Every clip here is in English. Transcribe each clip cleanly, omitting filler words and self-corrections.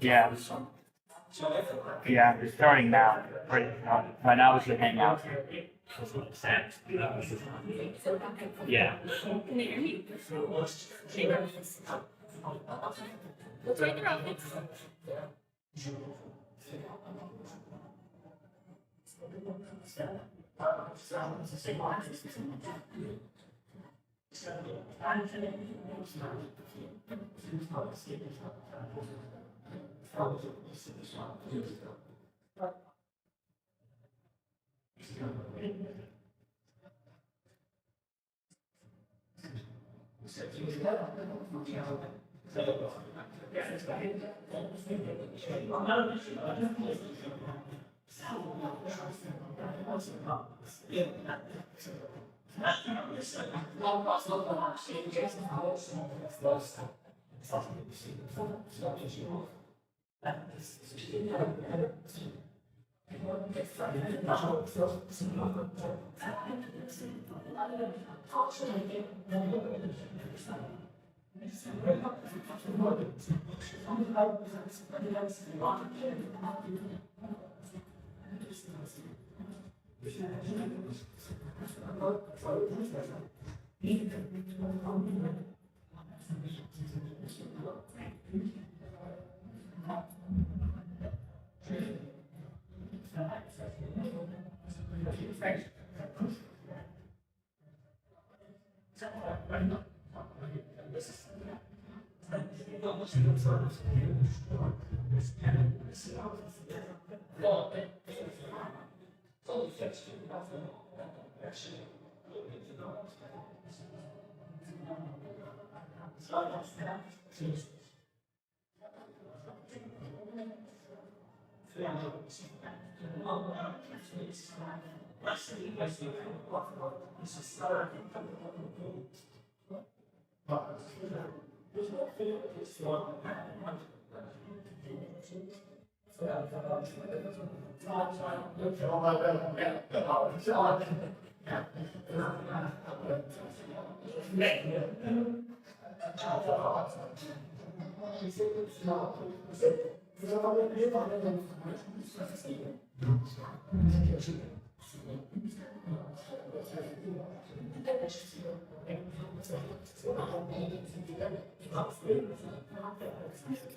Yeah. Yeah, it's starting now. Right now we should hang out. Yeah.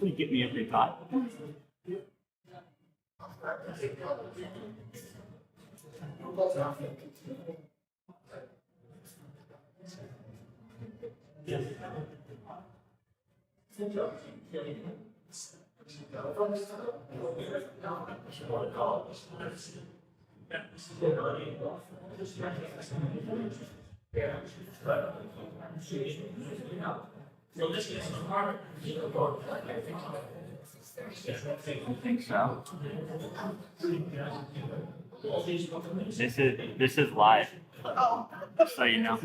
You get me every time. I think so. This is live, so you know.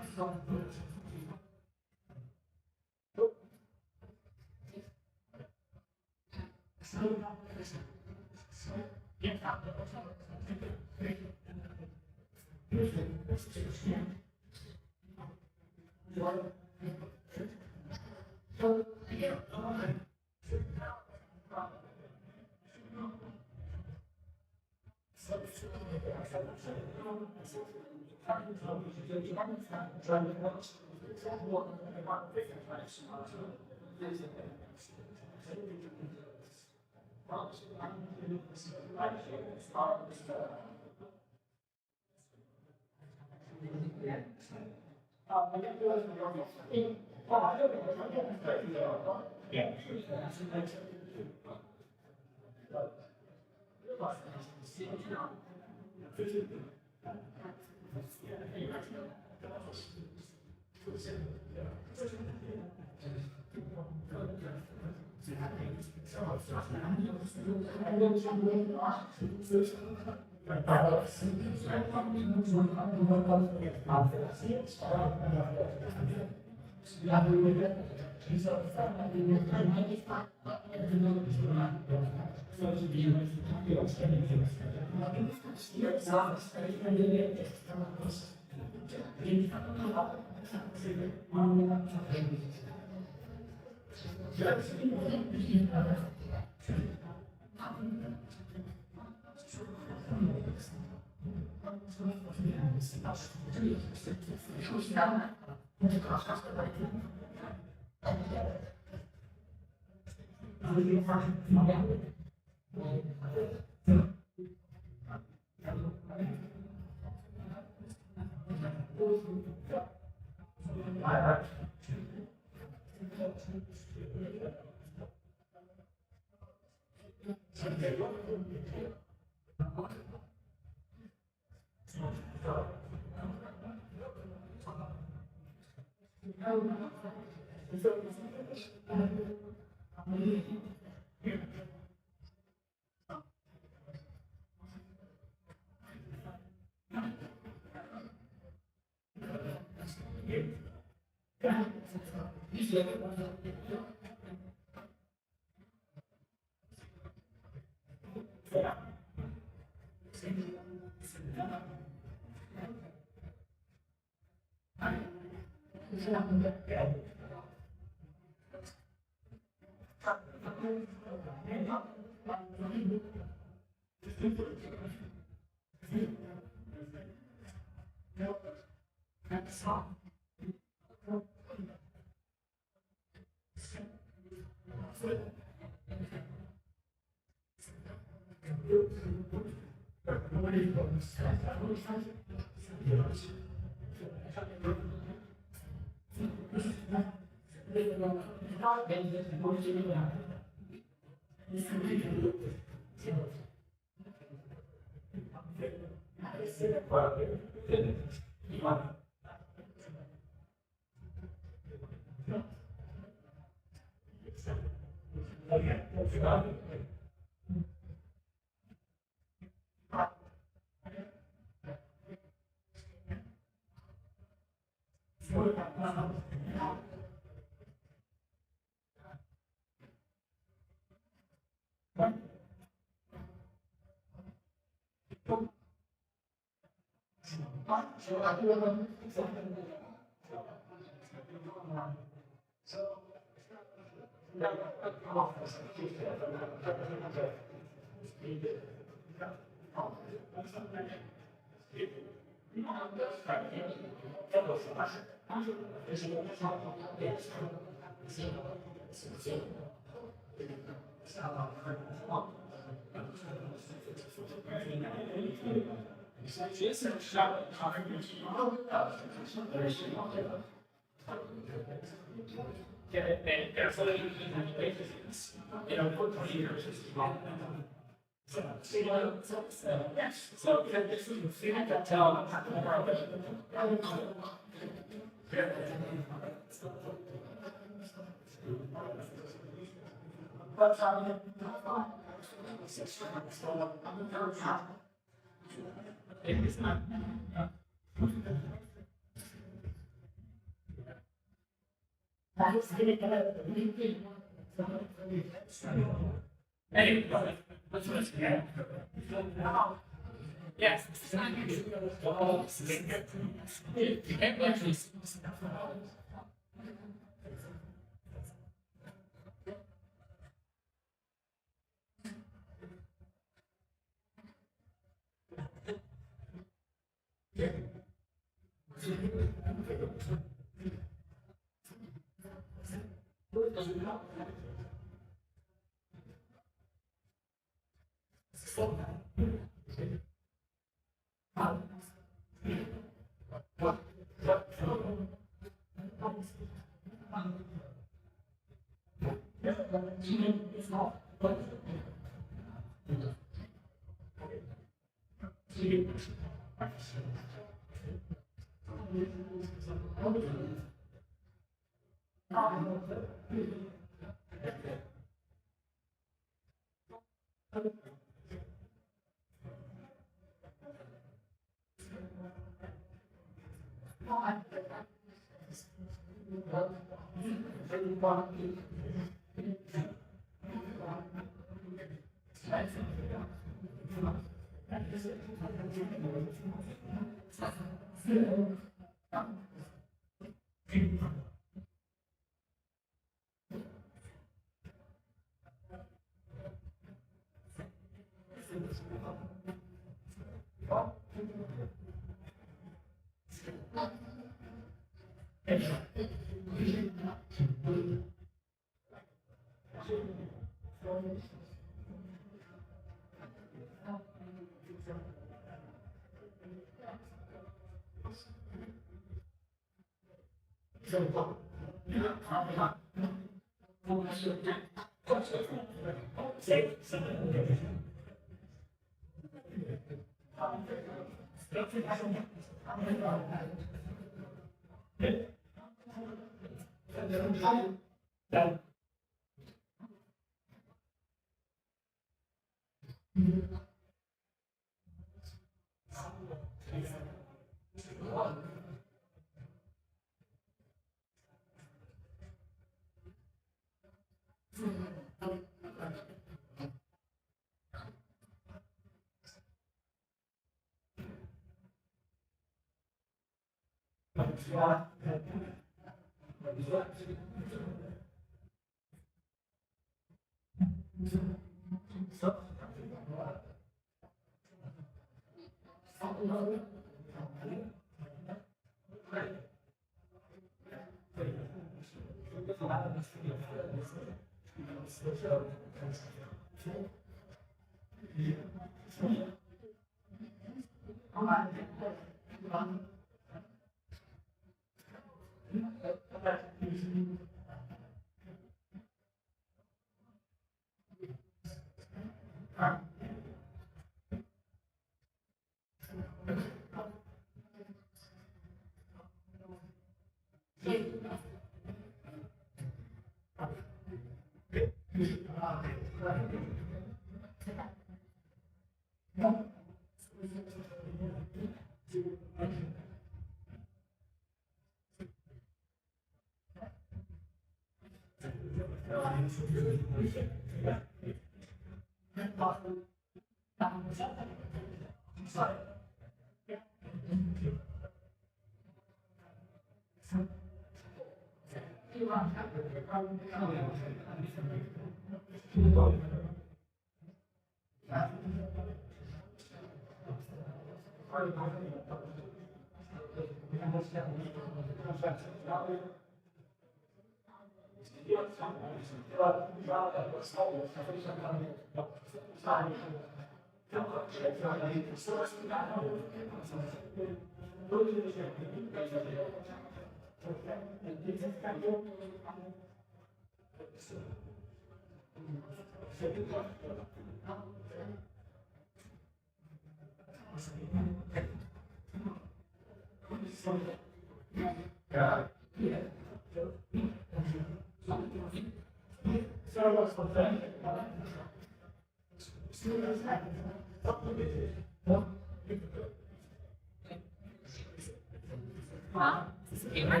Huh? Is this camera?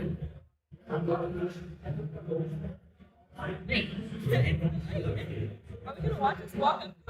Hey. Are we gonna watch us walk up?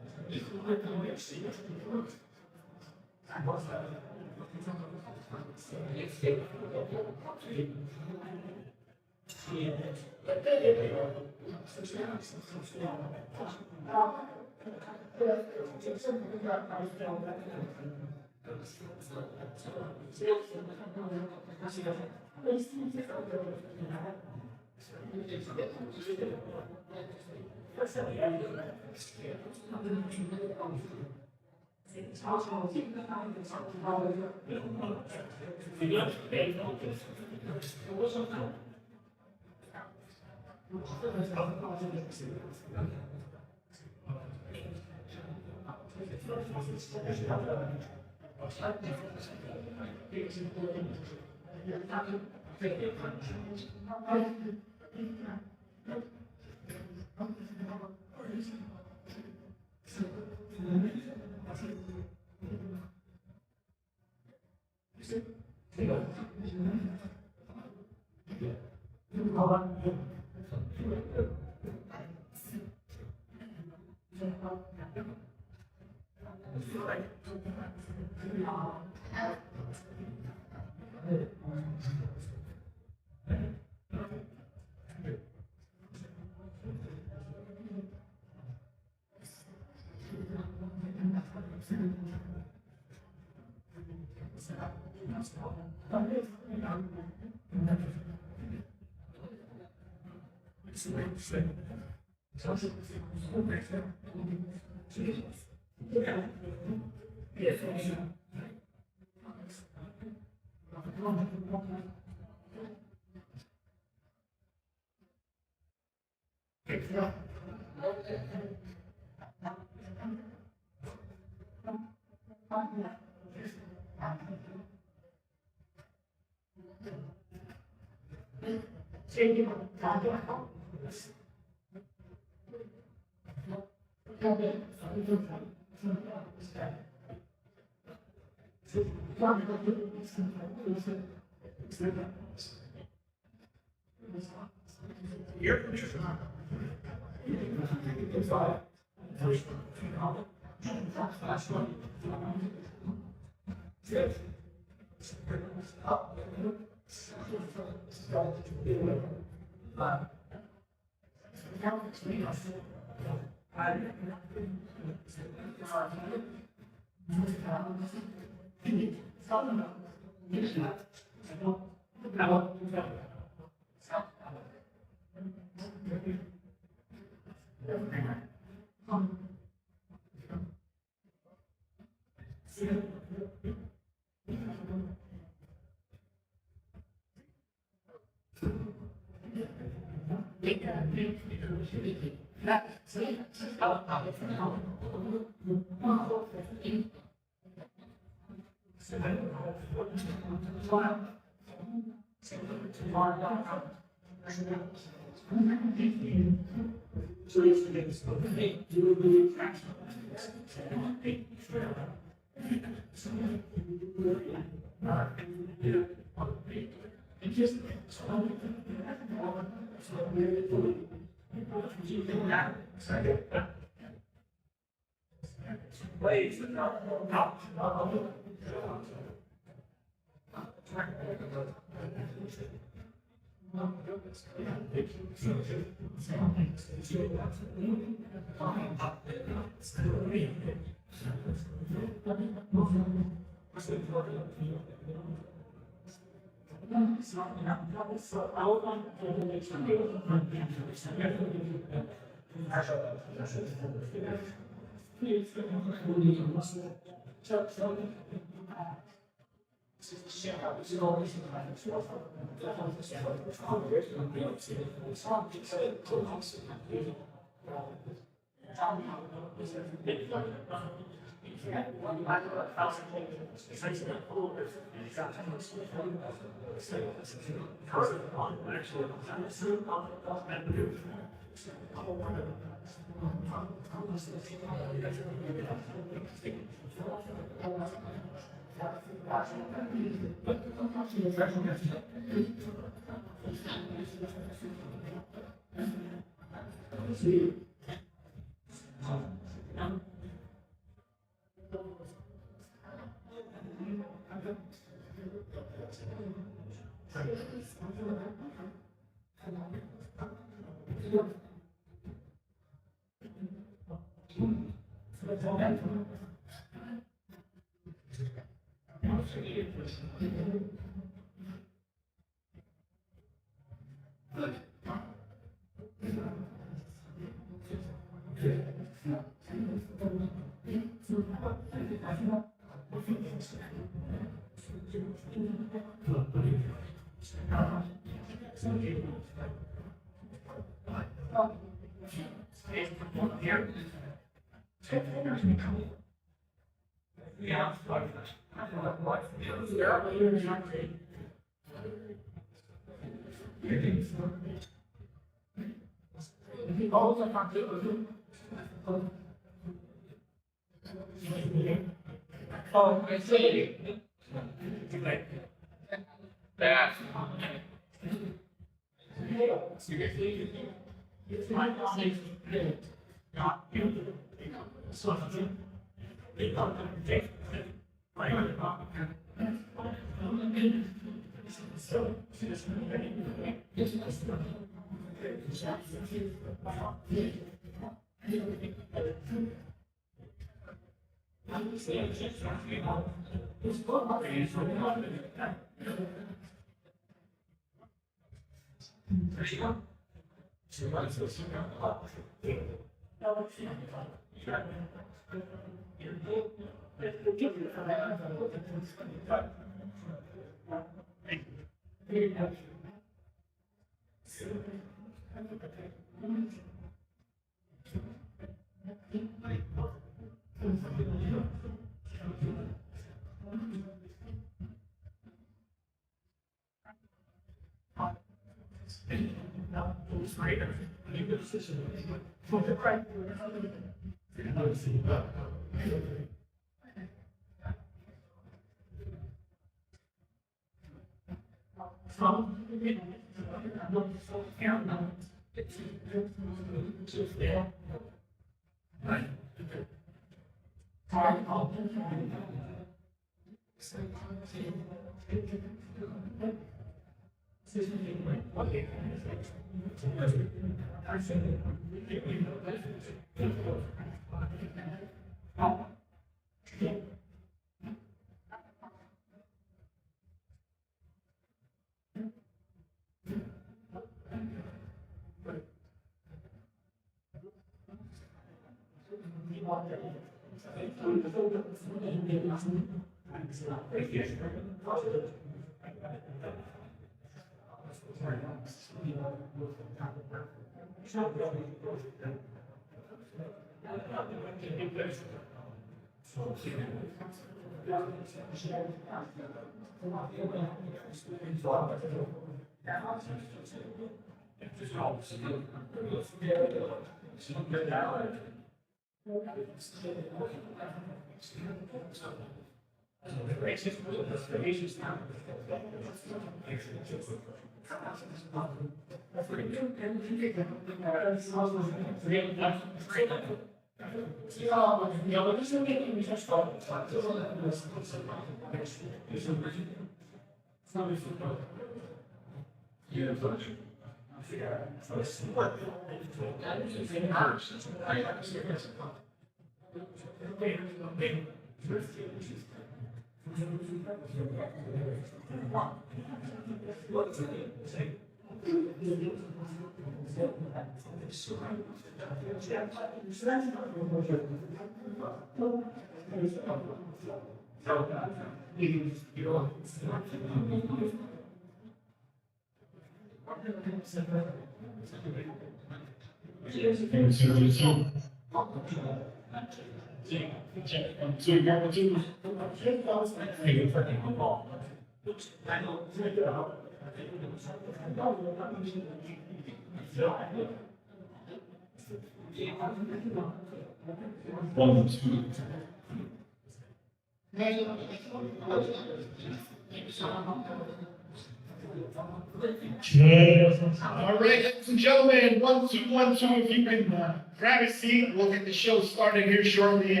All right, ladies and gentlemen, 1, 2, 1, 2. If you can grab a seat, we'll get the show started here shortly.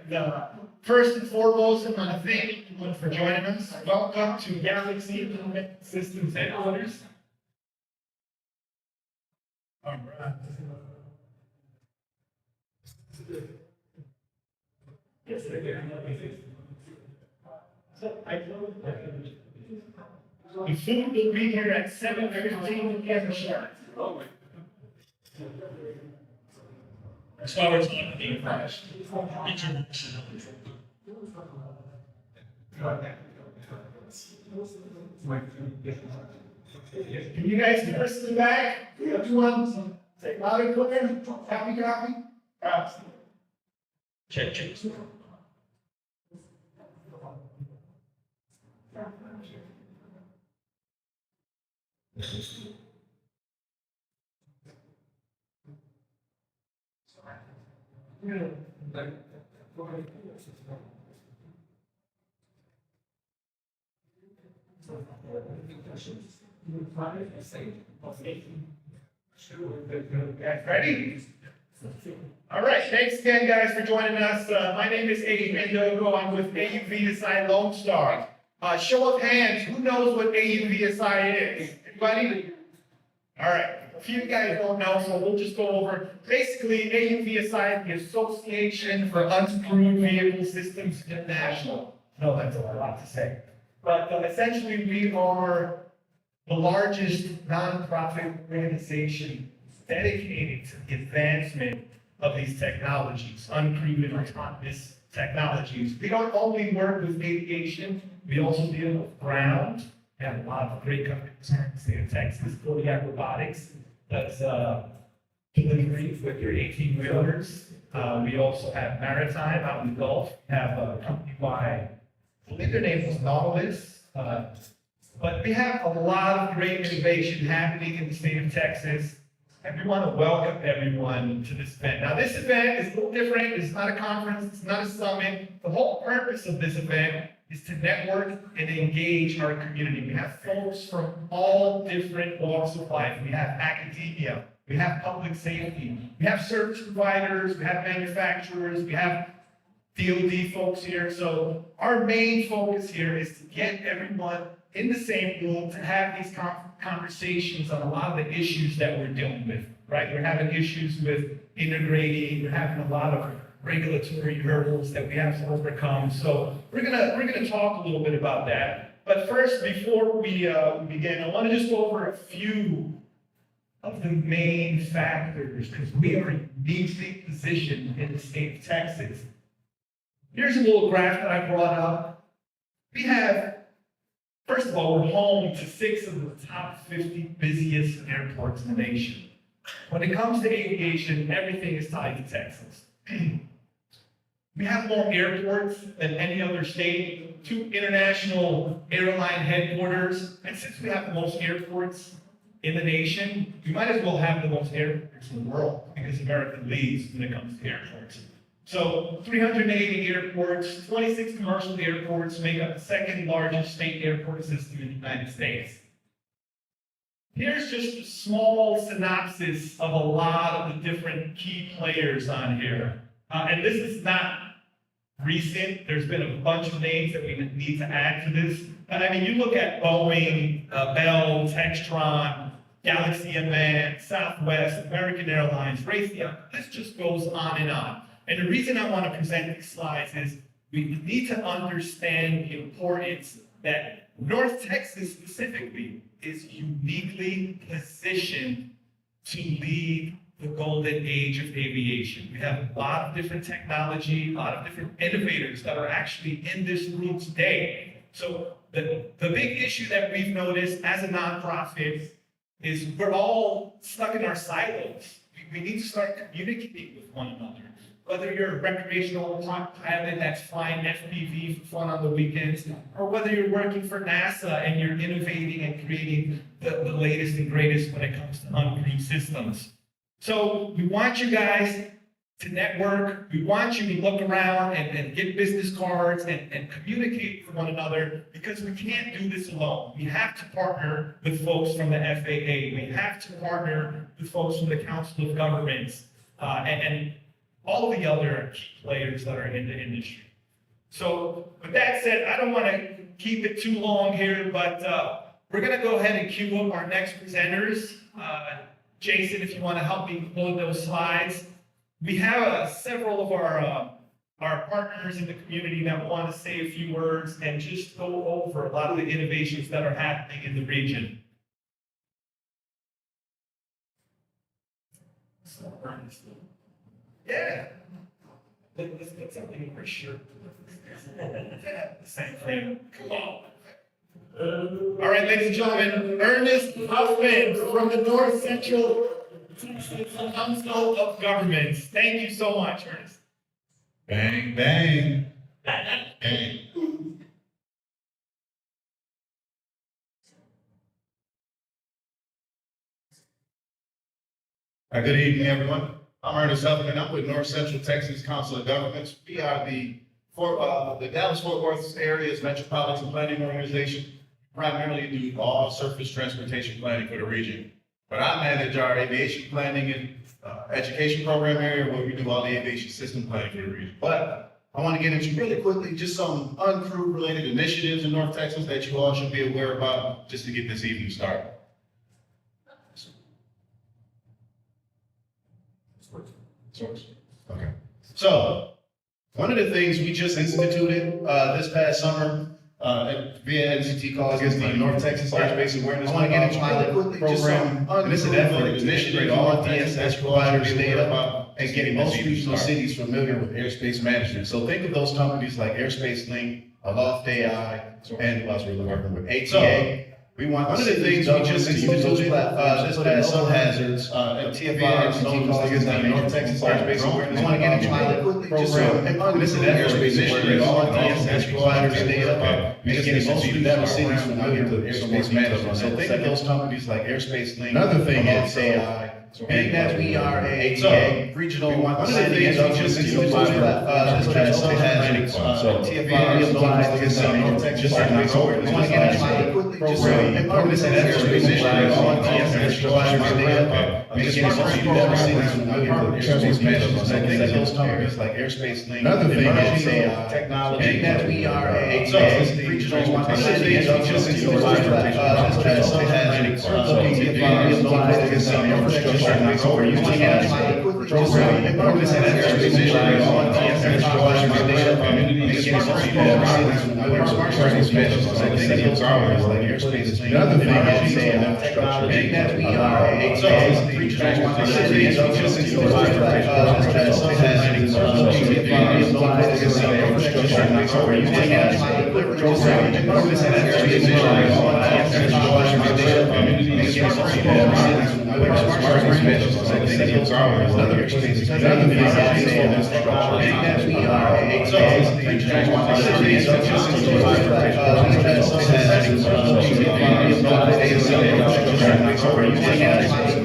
But first and foremost, I want to thank everyone for joining us. Welcome to AUVSI Systems Headquarters. All right. Yes, the food will be here at 7:15 p.m. sharp. That's why we're talking to you first. Can you guys hear us in the back? Everyone, say loud and clear. Copy, copy. Check, check. Ready? All right, thanks again, guys, for joining us. My name is Eddie Mendogo. I'm with AUVSI Lone Star. Show of hands, who knows what AUVSI is? Anybody? All right, a few guys don't know, so we'll just go over. Basically, AUVSI is the Association for Uncrewed Vehicle Systems International. No, that's a lot to say. But essentially, we are the largest nonprofit organization dedicated to the advancement of these technologies, uncrewed and autonomous technologies. We don't only work with aviation, we also deal with ground. We have a lot of great companies here in the state of Texas. Kodiak Robotics does delivery with your 18-wheelers. We also have maritime out in the Gulf. We have a company by, I believe their name was Nautilus. But we have a lot of great innovation happening in the state of Texas. And we want to welcome everyone to this event. Now, this event is a little different. It's not a conference. It's not a summit. The whole purpose of this event is to network and engage our community. We have folks from all different walks of life. We have academia. We have public safety. We have service providers. We have manufacturers. We have DoD folks here. So our main focus here is to get everyone in the same room to have these conversations on a lot of the issues that we're dealing with, right? We're having issues with integrating, we're having a lot of regulatory hurdles that we have to overcome. So we're gonna talk a little bit about that. But first, before we begin, I want to just go over a few of the main factors, because we are uniquely positioned in the state of Texas. Here's a little graph that I brought up. We have, first of all, we're home to 6 of the top 50 busiest airports in the nation. When it comes to aviation, everything is tied to Texas. We have more airports than any other state, 2 international airline headquarters, and since we have the most airports in the nation, we might as well have the most airports in the world, because America leads when it comes to airports. So 380 airports, 26 commercial airports make up the second largest state airport system in the United States. Here's just a small synopsis of a lot of the different key players on here. And this is not recent. There's been a bunch of names that we need to add to this. But I mean, you look at Boeing, Bell, Textron, Galaxy Unmanned, Southwest, American Airlines, Raytheon. This just goes on and on. And the reason I want to present these slides is we need to understand the importance that North Texas specifically is uniquely positioned to lead the golden age of aviation. We have a lot of different technology, a lot of different innovators that are actually in this room today. So the big issue that we've noticed as a nonprofit is we're all stuck in our silos. We need to start communicating with one another. Whether you're a recreational pilot that's flying FPV for fun on the weekends, or whether you're working for NASA and you're innovating and creating the latest and greatest when it comes to uncrewed systems. So we want you guys to network. We want you to look around and get business cards and communicate with one another, because we can't do this alone. We have to partner with folks from the FAA. We have to partner with folks from the Council of Governments and all of the other key players that are in the industry. So with that said, I don't want to keep it too long here, but we're going to go ahead and queue up our next presenters. Jason, if you want to help me load those slides. We have several of our partners in the community that want to say a few words and just go over a lot of the innovations that are happening in the region. Yeah. Let's get something for sure. Same thing. Come on. All right, ladies and gentlemen, Ernest Huffman from the North Central Texas Council of Governments. Thank you so much, Ernest. Bang, bang. Bang. Good evening, everyone. I'm Ernest Huffman. I'm with North Central Texas Council of Governments. We are the Dallas-Fort Worth area's metropolitan planning organization. Primarily do all surface transportation planning for the region. But I manage our aviation planning and education program area, where we do all the aviation system planning for the region. But I want to get into really quickly just some uncrewed related initiatives in North Texas that you all should be aware about, just to get this evening started. Okay. So one of the things we just instituted this past summer via NCT calls is the North Texas Airspace Awareness. I want to get into really quickly program, and it's an effort to integrate all DSS providers' data and getting most regional cities familiar with airspace management. So think of those companies like Airspace Link, Aloft AI, and plus we're working with ATA. We want one of the things we just instituted this past summer hazards and TFRs known as the North Texas Airspace Awareness. I want to get into really quickly program, and it's an effort to integrate all DSS providers' data and getting most regional cities familiar with airspace management. So think of those companies like Airspace Link. Another thing is AI. Being that we are a regional, one of the things we just instituted this past summer hazards TFRs known as the North Texas Airspace Awareness. I want to get into really quickly program, and it's an effort to integrate all DSS providers' data and getting most regional cities familiar with airspace management. So think of those companies like Airspace Link. Another thing is AI technology. Being that we are a regional, one of the things we just instituted this past summer hazards TFRs known as the North Texas Airspace Awareness. Program, and it's an effort to integrate all DSS providers' data and getting most regional cities familiar with airspace management. So think of those companies like Airspace Link. Another thing is AI technology. Being that we are a regional, one of the things we just instituted this past summer hazards TFRs known as the North Texas Airspace Awareness. Program, and it's an effort to integrate all DSS providers' data and getting most regional cities familiar with airspace management. So think of those companies like Airspace Link. Another thing is AI technology. Being that we are a regional, one of the things we just instituted this past summer hazards TFRs known as the North Texas Airspace Awareness.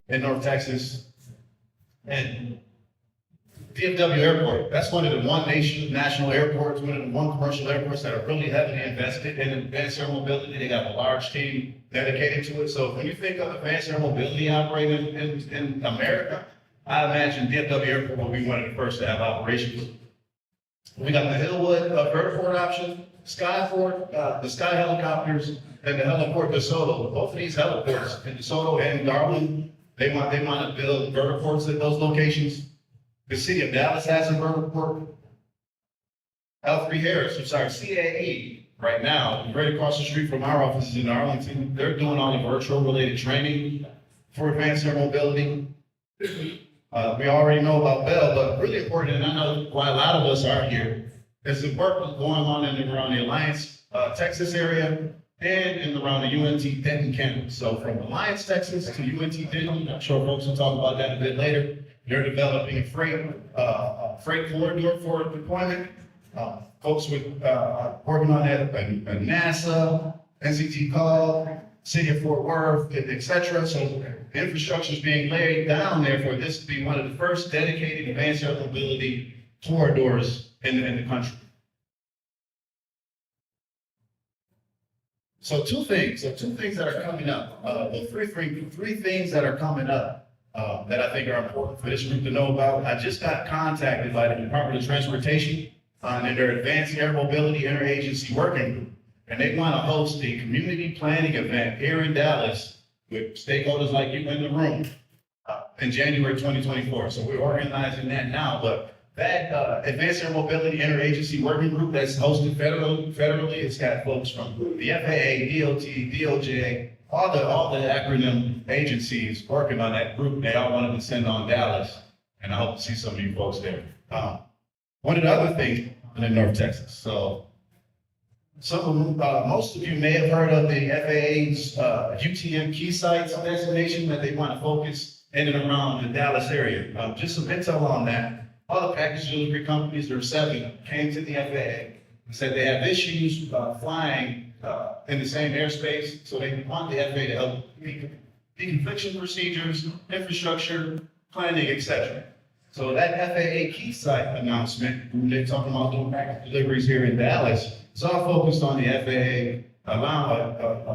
in North Texas. And DFW Airport, that's one of the national airports, one of the commercial airports that are really heavily invested in advanced air mobility. They got a large team dedicated to it. So when you think of advanced air mobility operating in America, I imagine DFW Airport will be one of the first to have operations. We got the Hillwood vertiport option, Skyport, the Sky helicopters, and the heliport DeSoto. Both of these heliports in DeSoto and Garland, they want to build vertiports at those locations. The city of Dallas has a vertiport. L3 Harris, CAE, right now, right across the street from our offices in Arlington, they're doing all the virtual related training for advanced air mobility. We already know about Bell, but really important, and I know why a lot of us are here, is the work going on in and around the Alliance, Texas area, and in around the UNT Denton campus. So from Alliance, Texas to UNT Denton, I'm sure folks will talk about that a bit later. They're developing a freight corridor for deployment. Folks with working on that at NASA, NCT Call, City of Fort Worth, et cetera. So infrastructure is being laid down there for this to be one of the first dedicated advanced air mobility corridors in the country. So two things that are coming up. Three things that are coming up that I think are important for this group to know about. I just got contacted by the Department of Transportation and their Advanced Air Mobility Interagency Working Group. And they want to host a community planning event here in Dallas with stakeholders like you in the room in January 2024. So we're organizing that now, but that Advanced Air Mobility Interagency Working Group that's hosted federally, it's got folks from the FAA, DOT, DOJ, all the acronym agencies working on that group. They all wanted to send on Dallas, and I hope to see some of you folks there. One of the other things in North Texas. So Most of you may have heard of the FAA's UTM key sites designation that they want to focus in and around the Dallas area. Just some intel on that. All the package delivery companies, there are 7, came to the FAA and said they have issues flying in the same airspace, so they want the FAA to help deconfliction procedures, infrastructure, planning, etc. So that FAA key site announcement, when they're talking about doing package deliveries here in Dallas, it's all focused on the FAA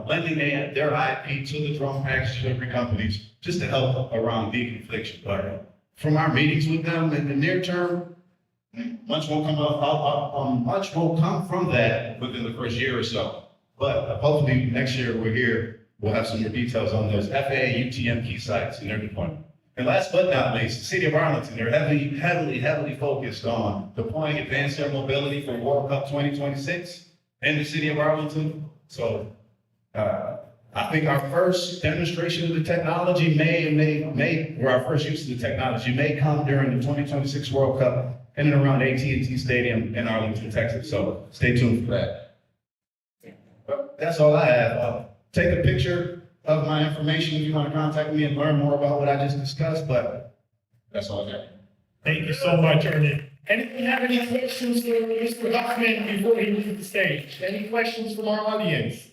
lending their IP to the drone package delivery companies just to help around deconfliction. But from our meetings with them in the near term, much won't come from that within the first year or so. But hopefully next year we're here, we'll have some more details on those FAA UTM key sites in their deployment. And last but not least, the city of Arlington, they're heavily focused on deploying advanced air mobility for World Cup 2026 in the city of Arlington. So I think our first demonstration of the technology or our first use of the technology may come during the 2026 World Cup in and around AT&T Stadium in Arlington, Texas. So stay tuned for that. But that's all I have. Take a picture of my information if you want to contact me and learn more about what I just discussed, but that's all I got. Thank you so much, Ernie. Anyone have any questions for Mr. Huffman before we move to the stage? Any questions from our audience?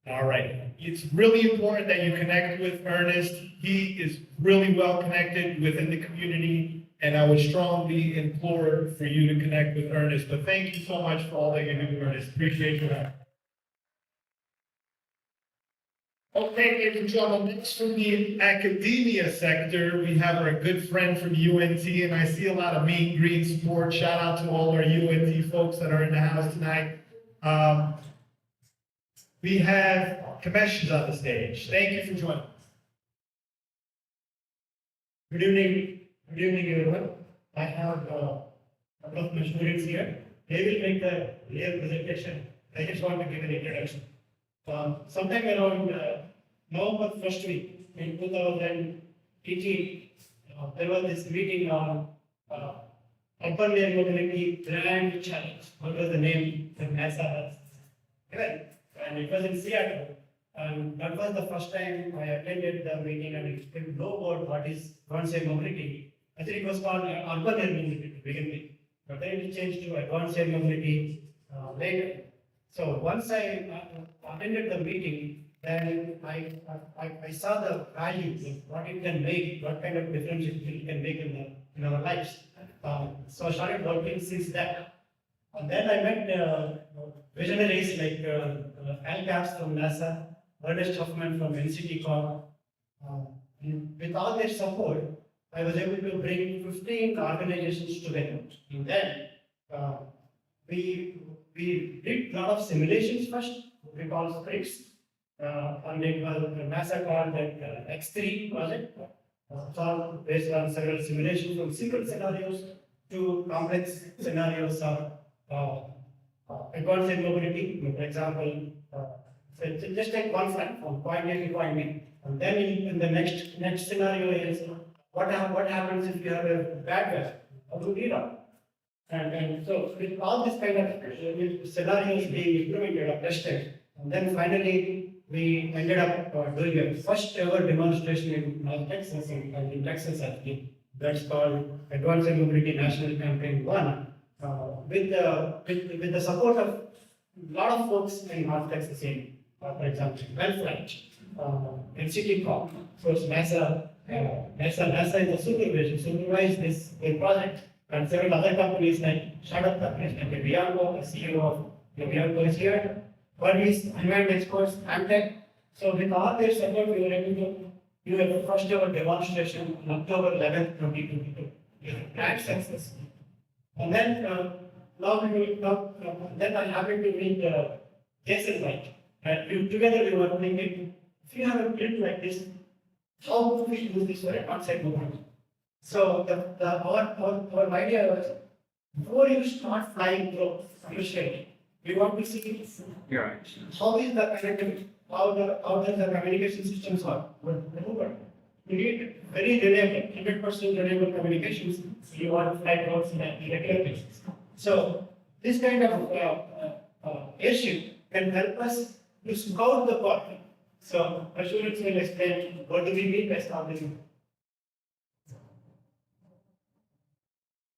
All right. It's really important that you connect with Ernest. He is really well connected within the community, and I would strongly implore for you to connect with Ernest. But thank you so much for all that you do, Ernest. Appreciate your help. Okay, ladies and gentlemen, next from the academia sector, we have our good friend from UNT, and I see a lot of mean green support. Shout out to all our UNT folks that are in the house tonight. We have Kamesh on the stage. Thank you for joining us. Good evening everyone. I have a couple of my students here. They will make the real presentation. I just want to give an introduction. Sometime around November 1st week in 2018, there was this meeting on urban air mobility grand challenge. What was the name that NASA has given? And it was in Seattle. And that was the first time I attended the meeting and explained know about what is advanced air mobility. I think it was called urban air mobility to begin with, but then it changed to advanced air mobility later. So once I attended the meeting, then I saw the value of what it can make, what kind of difference it can make in our lives. So I started working since that. And then I met visionaries like Al Capps from NASA, Ernest Huffman from NCT Corp. With all their support, I was able to bring 15 organizations together. And then we did a lot of simulations first, we call scripts, and it was NASA called that X3 project. So based on several simulations from simple scenarios to complex scenarios of advanced air mobility. For example, so just take one flight from point A to point B, and then in the next scenario is what happens if you have a bad weather? How do you reroute? And so with all this kind of scenarios being implemented or tested, and then finally we ended up doing a first ever demonstration in North Texas, in Texas actually. That's called Advanced Air Mobility National Campaign 1, with the support of a lot of folks in North Texas, for example, Wellflight, NCT Corp, of course NASA is the supervised this project, and several other companies like startup companies like Aviation, the CEO of Aviation is here, Buddies, Environment Experts, Amtech. So with all their support, we were able to do a first ever demonstration on October 11th, 2022. Grand success. And then then I happened to meet Jason White. And together we were thinking, if you have a build like this, how do we use this for advanced air mobility? So our idea was, before you start flying commercially, we want to see You're right. how is the connectivity, how does the communication systems work. You need very reliable, 100% reliable communications. You want to fly routes in a regular basis. So this kind of issue can help us to scout the cotton. So our students will explain what do we mean by scouting.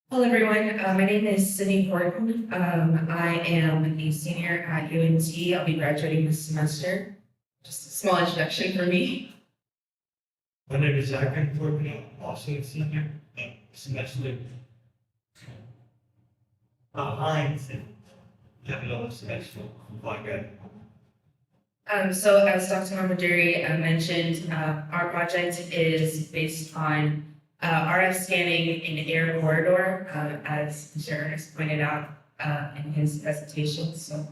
Hello, everyone. My name is Sydney Horton. I am a senior at UNT. I'll be graduating this semester. Just a small introduction for me. My name is Zachary Horton. I'm also a senior semester. Hines and capital semester. So as Dr. Mamaduri mentioned, our project is based on RF scanning in air corridor, as Mr. Ernest pointed out in his presentation. So.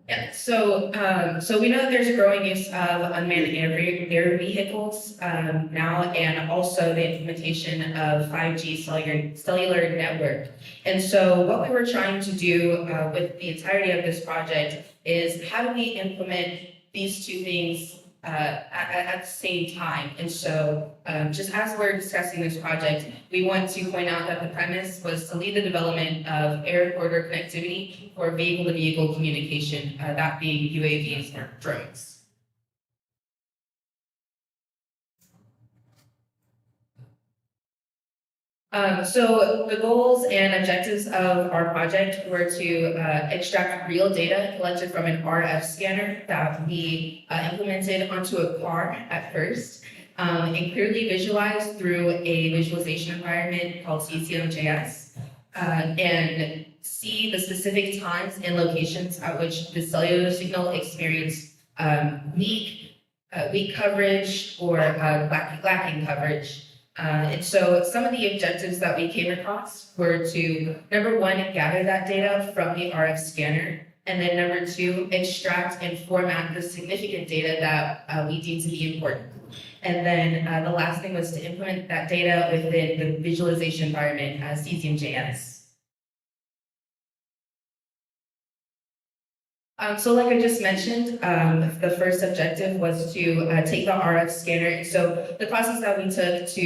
Yeah, so we know that there's a growing use of unmanned air vehicles now, and also the implementation of 5G cellular network. And so what we were trying to do with the entirety of this project is how do we implement these two things at the same time? And so just as we're discussing this project, we want to point out that the premise was to lead the development of air corridor connectivity for vehicle-to-vehicle communication, that being UAVs or drones. So the goals and objectives of our project were to extract real data collected from an RF scanner that we implemented onto a car at first, and clearly visualized through a visualization environment called CCMJS, and see the specific times and locations at which the cellular signal experienced weak coverage or lacking coverage. And so some of the objectives that we came across were to, number one, gather that data from the RF scanner, and then number two, extract and format the significant data that we deem to be important. And then the last thing was to implement that data within the visualization environment as CCMJS. So like I just mentioned, the first objective was to take the RF scanner. So the process that we took to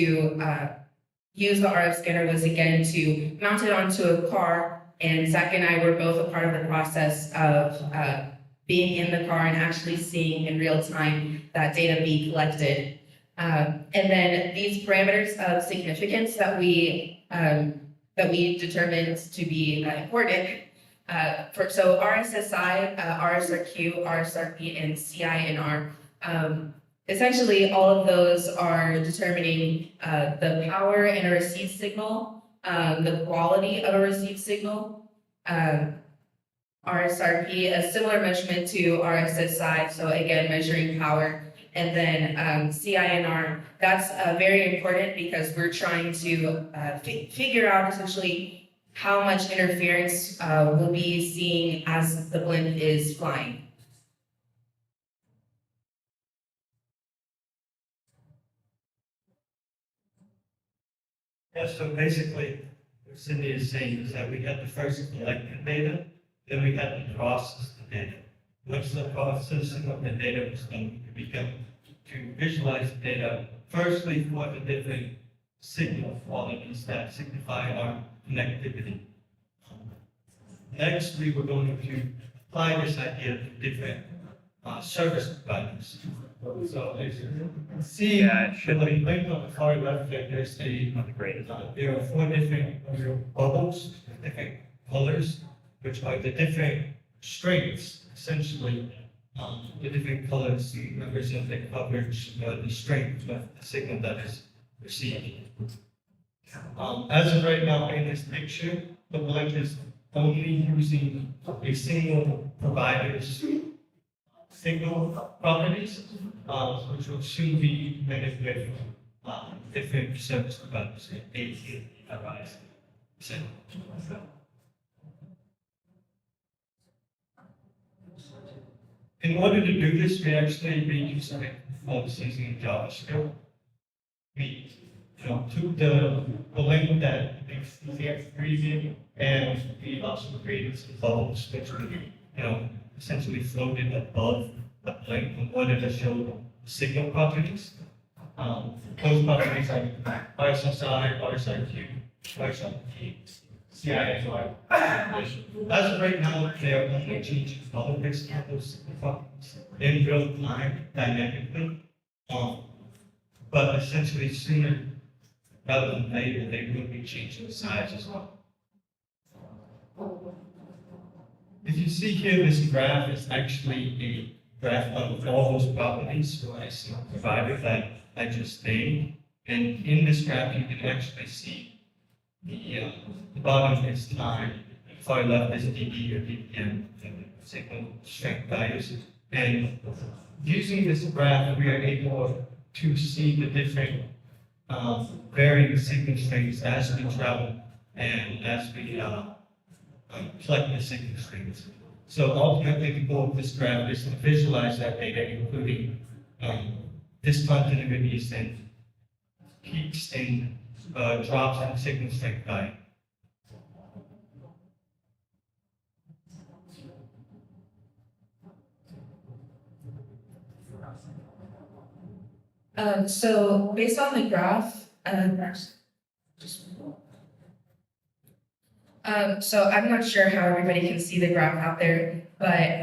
use the RF scanner was, again, to mount it onto a car. And Zach and I were both a part of the process of being in the car and actually seeing in real time that data be collected. And then these parameters of significance that we determined to be important. So RSSI, RSRQ, RSRP, and CINR, essentially all of those are determining the power in a received signal, the quality of a received signal. RSRP, a similar measurement to RSSI, so again, measuring power. And then CINR, that's very important because we're trying to figure out essentially how much interference we'll be seeing as the blimp is flying. Yeah, so basically, what Cindy is saying is that we had to first collect the data, then we had to process the data. Once the processing of the data was done, we began to visualize the data, firstly for the different signal qualities that signify our connectivity. Next, we were going to apply this idea to different service providers. So as you can see, in the link on the far left, there's there are 4 different bubbles, different colors, which are the different strengths, essentially. The different colors represent the coverage, the strength of the signal that is received. As of right now, in this picture, the blank is only using a single provider's signal properties, which will soon be implemented with different service providers, AUVSI, etc. In order to do this, we actually been using using JavaScript. We took the link that makes the preview, and we also created some bubbles which we essentially floated above the link in order to show signal properties. Those properties like RSSI, RSIQ, RSIP, CISY. As of right now, they are only changing color based on those properties in real time dynamically. But essentially sooner rather than later, they will be changing the size as well. If you see here, this graph is actually a graph of all those properties for a single provider that I just named. And in this graph, you can actually see the bottom is time, far left is dB or dBm, signal strength values. And using this graph, we are able to see the different varying signal strengths as we travel and as we collect the signal strengths. So ultimately, the goal of this graph is to visualize that data, including discontinuities and peaks and drops in signal strength value. So based on the graph, so I'm not sure how everybody can see the graph out there, but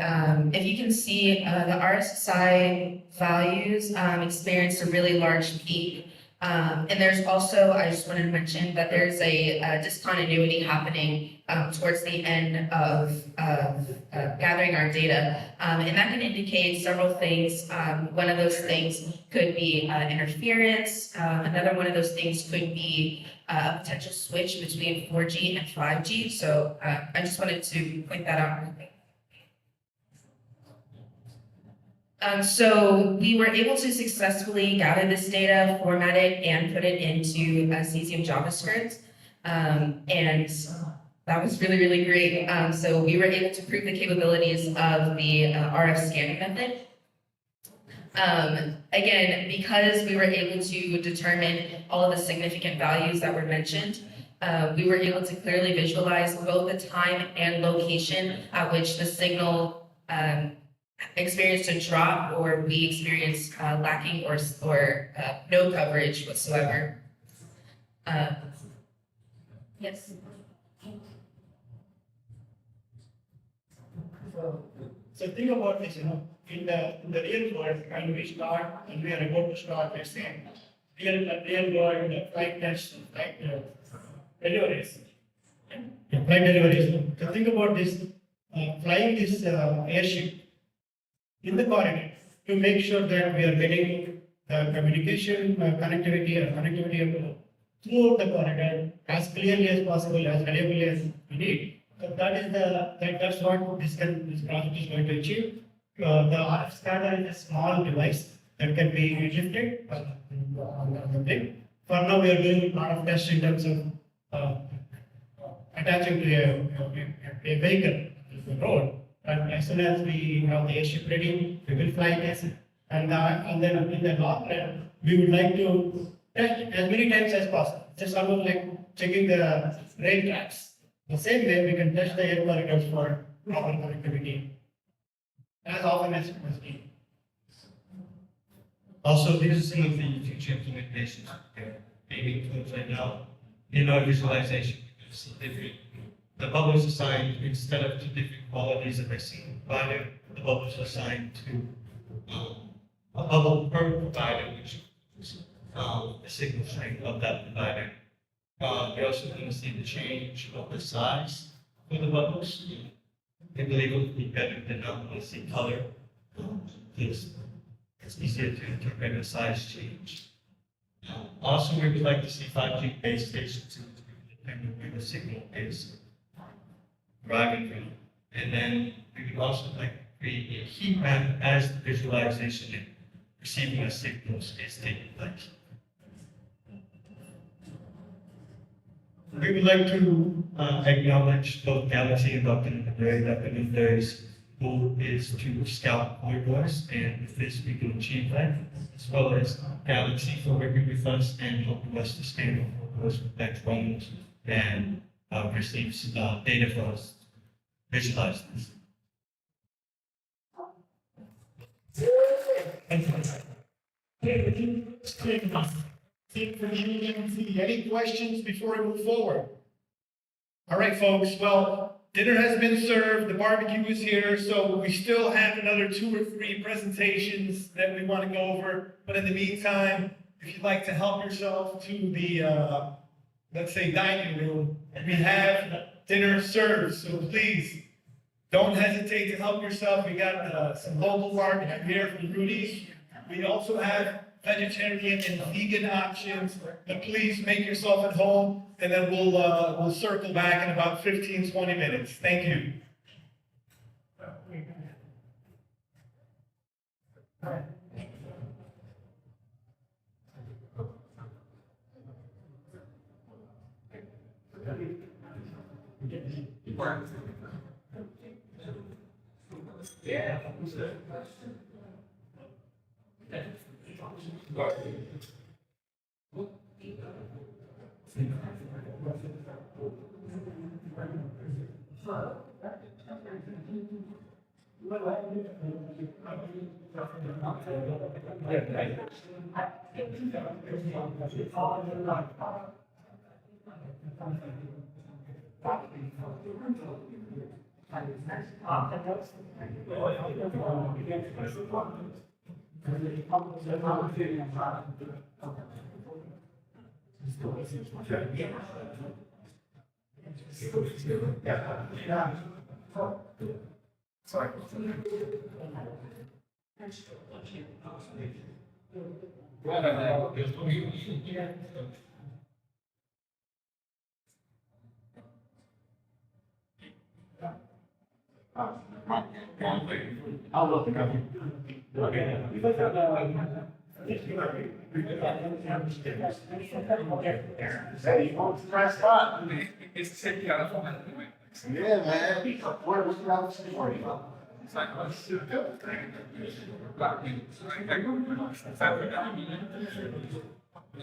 if you can see the RSSI values experienced a really large peak. And there's also, I just wanted to mention that there's a discontinuity happening towards the end of gathering our data. And that can indicate several things. One of those things could be interference. Another one of those things could be a potential switch between 4G and 5G. So I just wanted to point that out. So we were able to successfully gather this data, format it, and put it into cesium JavaScript. And that was really, really great. So we were able to prove the capabilities of the RF scanning method. Again, because we were able to determine all of the significant values that were mentioned, we were able to clearly visualize both the time and location at which the signal experienced a drop or we experienced lacking or no coverage whatsoever. Yes. So think about this, in the real world, when we start, and we are about to start, let's say, real world flight tests, flight deliveries. Yeah, flight deliveries. So think about this, flying this airship in the corridor to make sure that we are getting communication, connectivity throughout the corridor as clearly as possible, as reliably as we need. So that's what this project is going to achieve. The RF scanner is a small device that can be lifted on the thing. For now, we are doing a lot of tests in terms of attaching to a vehicle to the road. And as soon as we have the airship ready, we will fly this. And then in the long run, we would like to test as many times as possible. Just almost like checking the rail tracks. The same way, we can test the air corridors for proper connectivity as often as needed. Also, these are some of the future implementations we're aiming towards right now. In our visualization, you can see the bubbles assigned instead of two different qualities of a single provider, the bubbles are assigned to a bubble per provider, which is the signal strength of that provider. We're also going to see the change of the size for the bubbles. We believe it will be better than not going to see color. It's easier to interpret a size change. Also, we would like to see 5G base stations depending where the signal is arriving from. And then we would also like to create a heat map as the visualization and receiving the signals is taking place. We would like to acknowledge both Galaxy and Dr. Nader. Dr. Nader's goal is to scout corridors, and with this we can achieve that, as well as Galaxy for working with us and helping us to scan corridors with their drones and receives data for us to visualize this. Thank you. Any questions before we move forward? All right, folks, well, dinner has been served, the barbecue is here, so we still have another 2 or 3 presentations that we want to go over. But in the meantime, if you'd like to help yourself to the, let's say, dining room, we have dinner served, so please don't hesitate to help yourself. We got some local barbecue here from Rudy's. We also have vegetarian and vegan options, but please make yourself at home, and then we'll circle back in about 15, 20 minutes. Thank you. I'll look it up. Yeah, man. Where was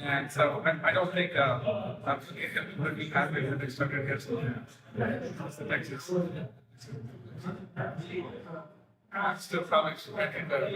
And so I don't think I'm would be happy if they started here. The Texas. Still probably expecting better.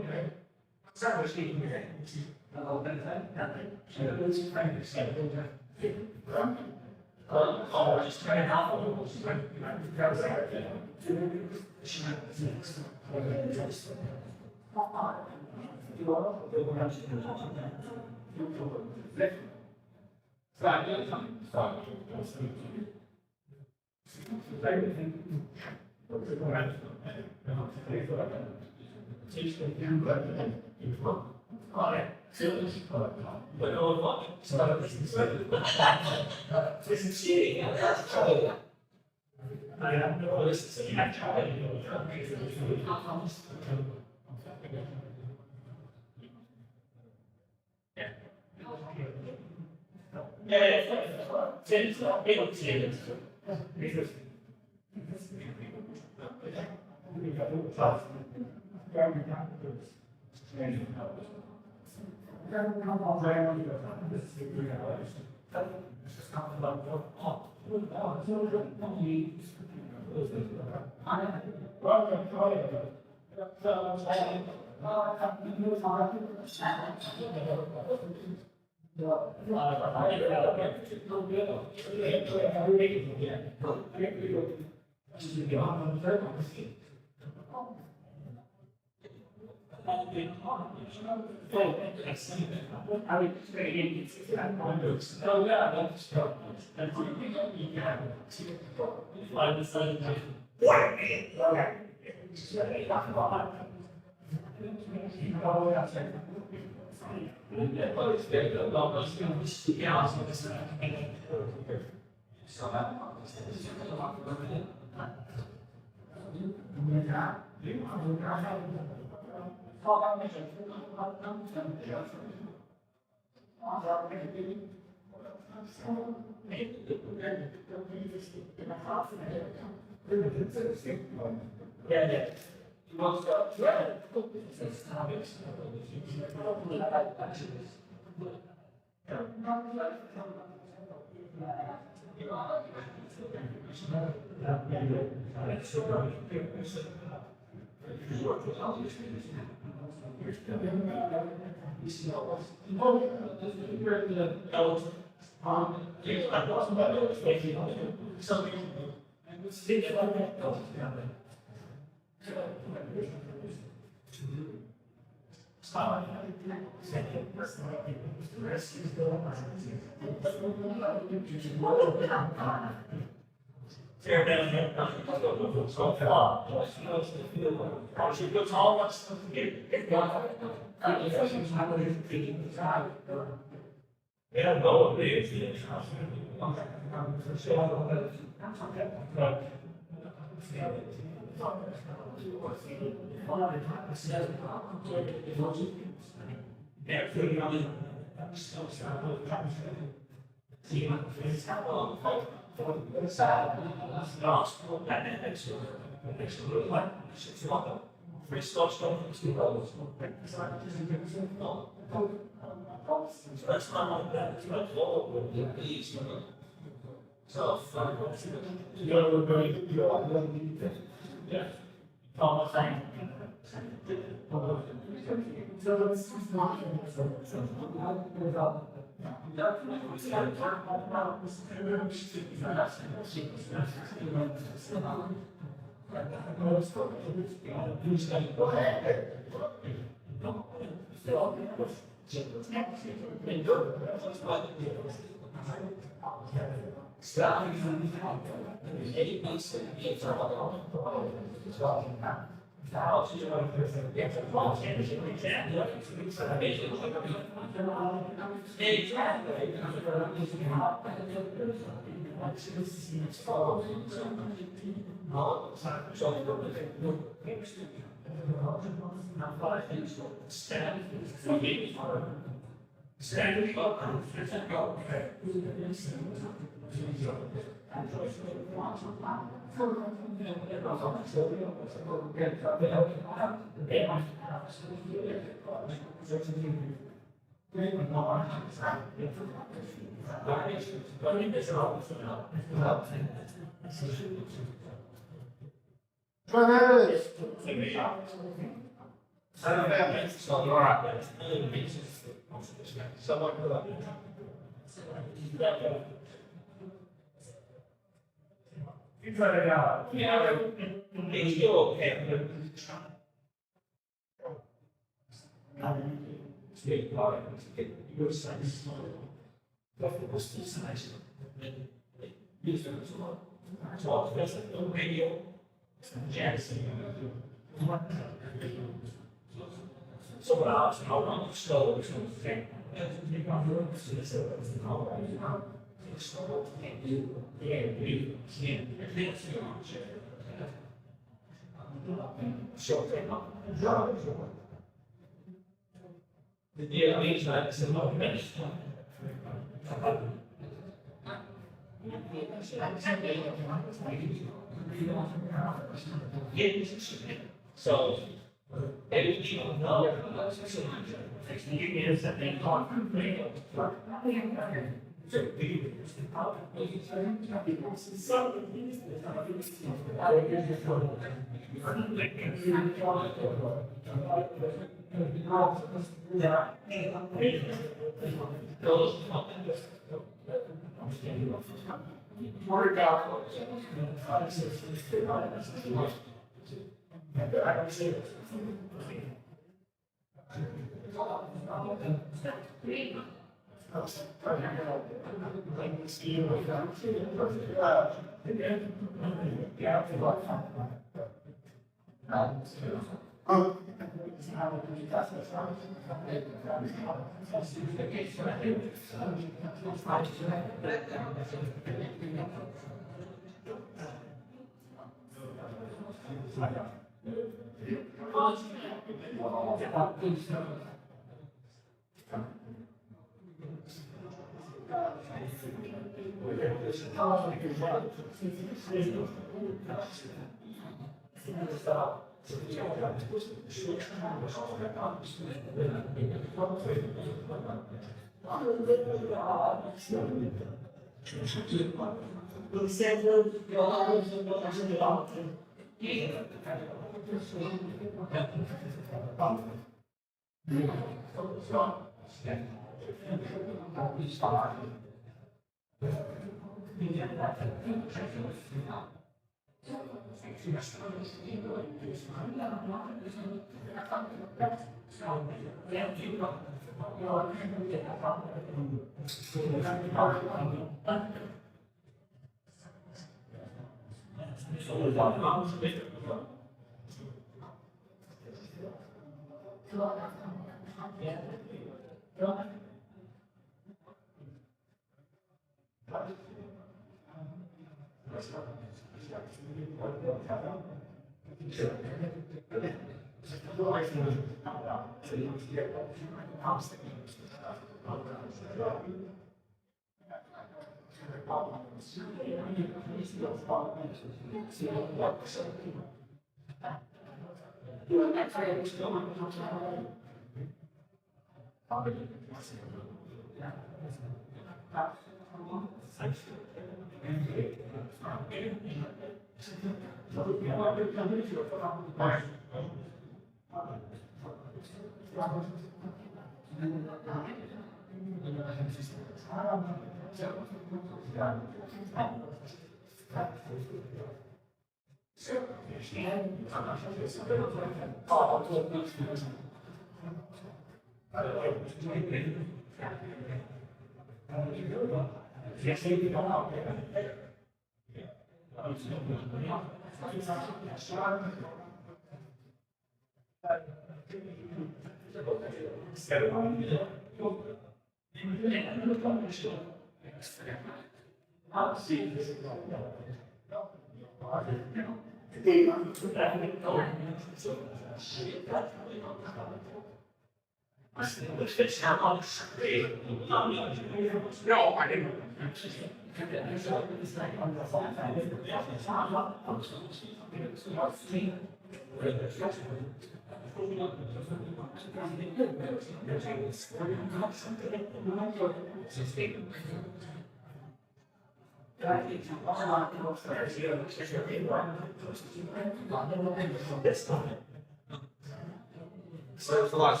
So it's a lot.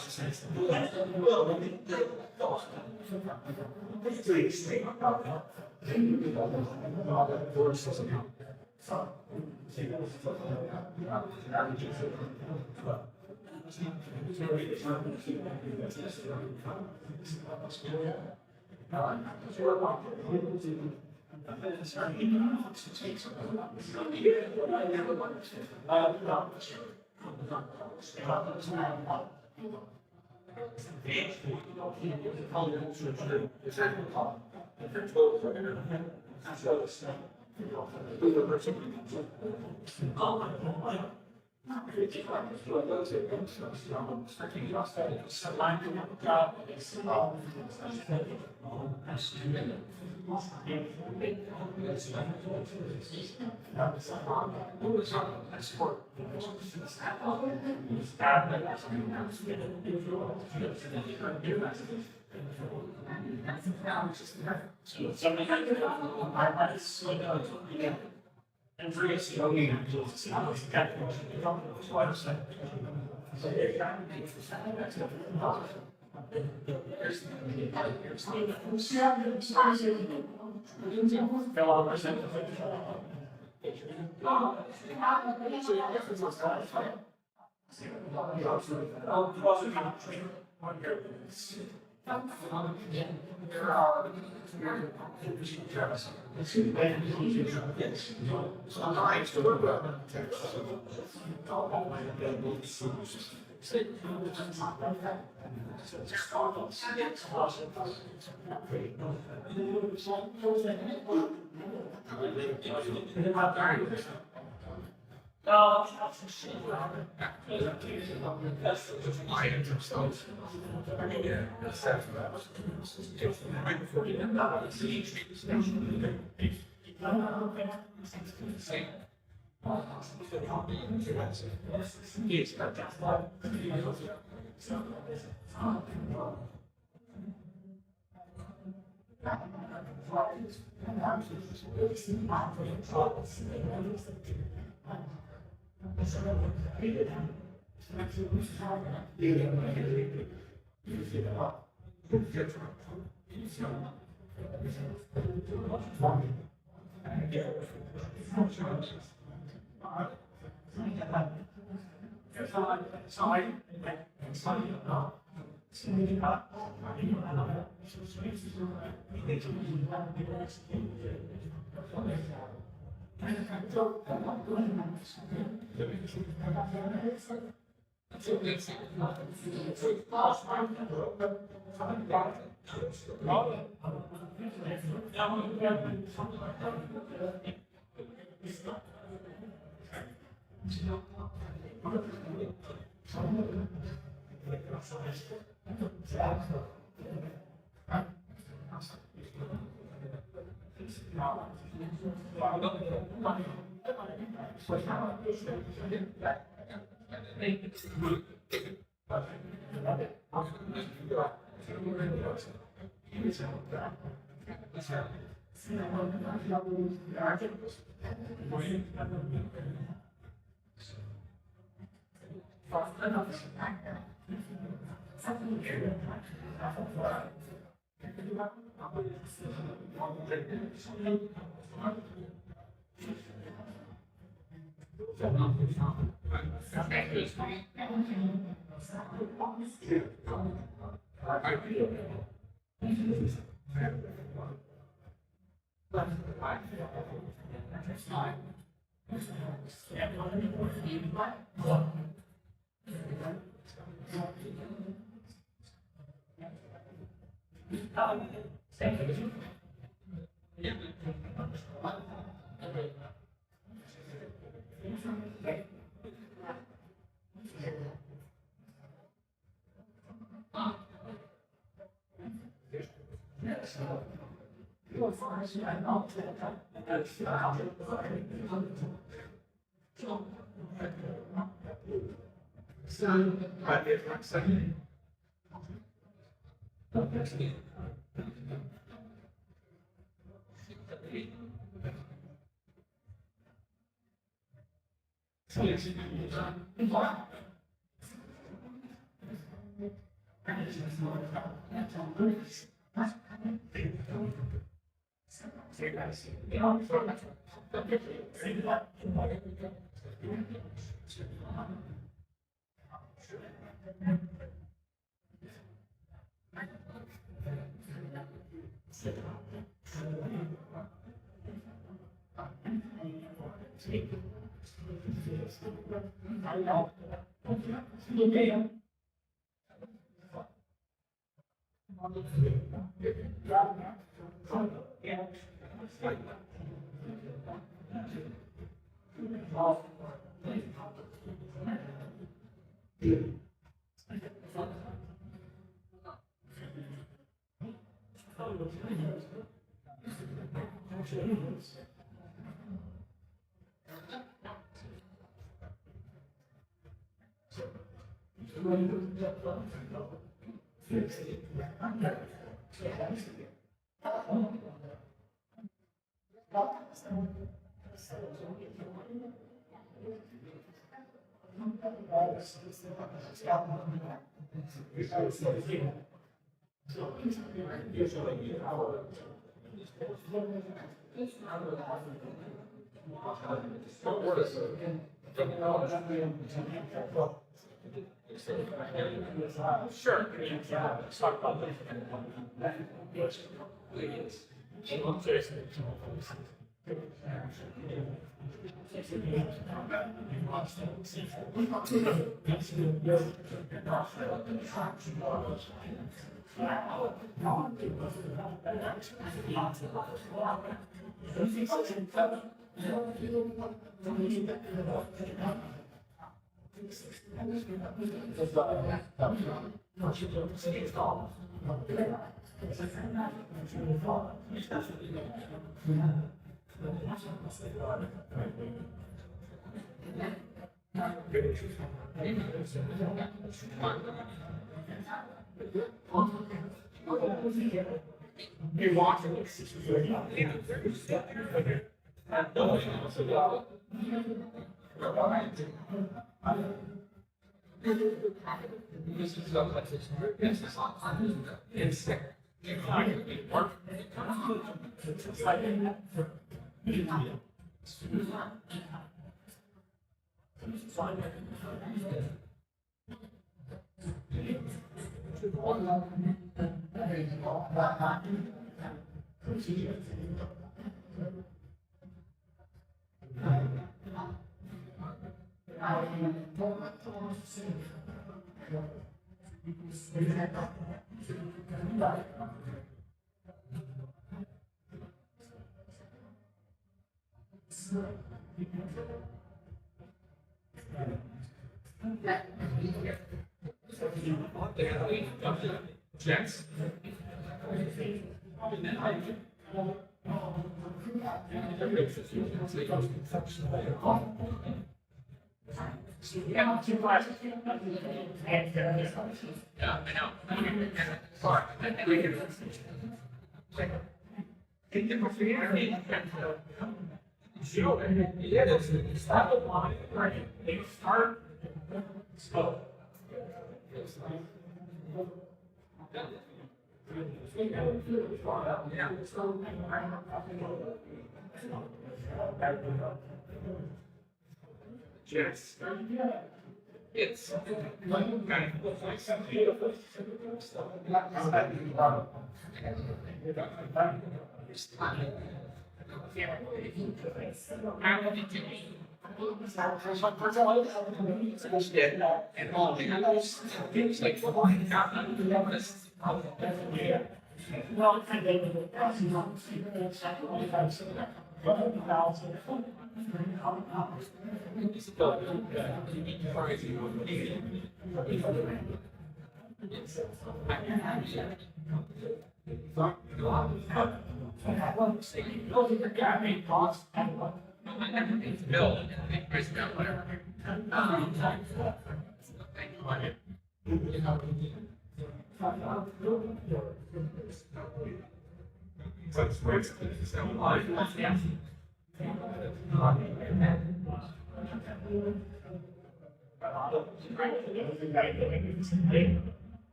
Sure. Let's talk about that.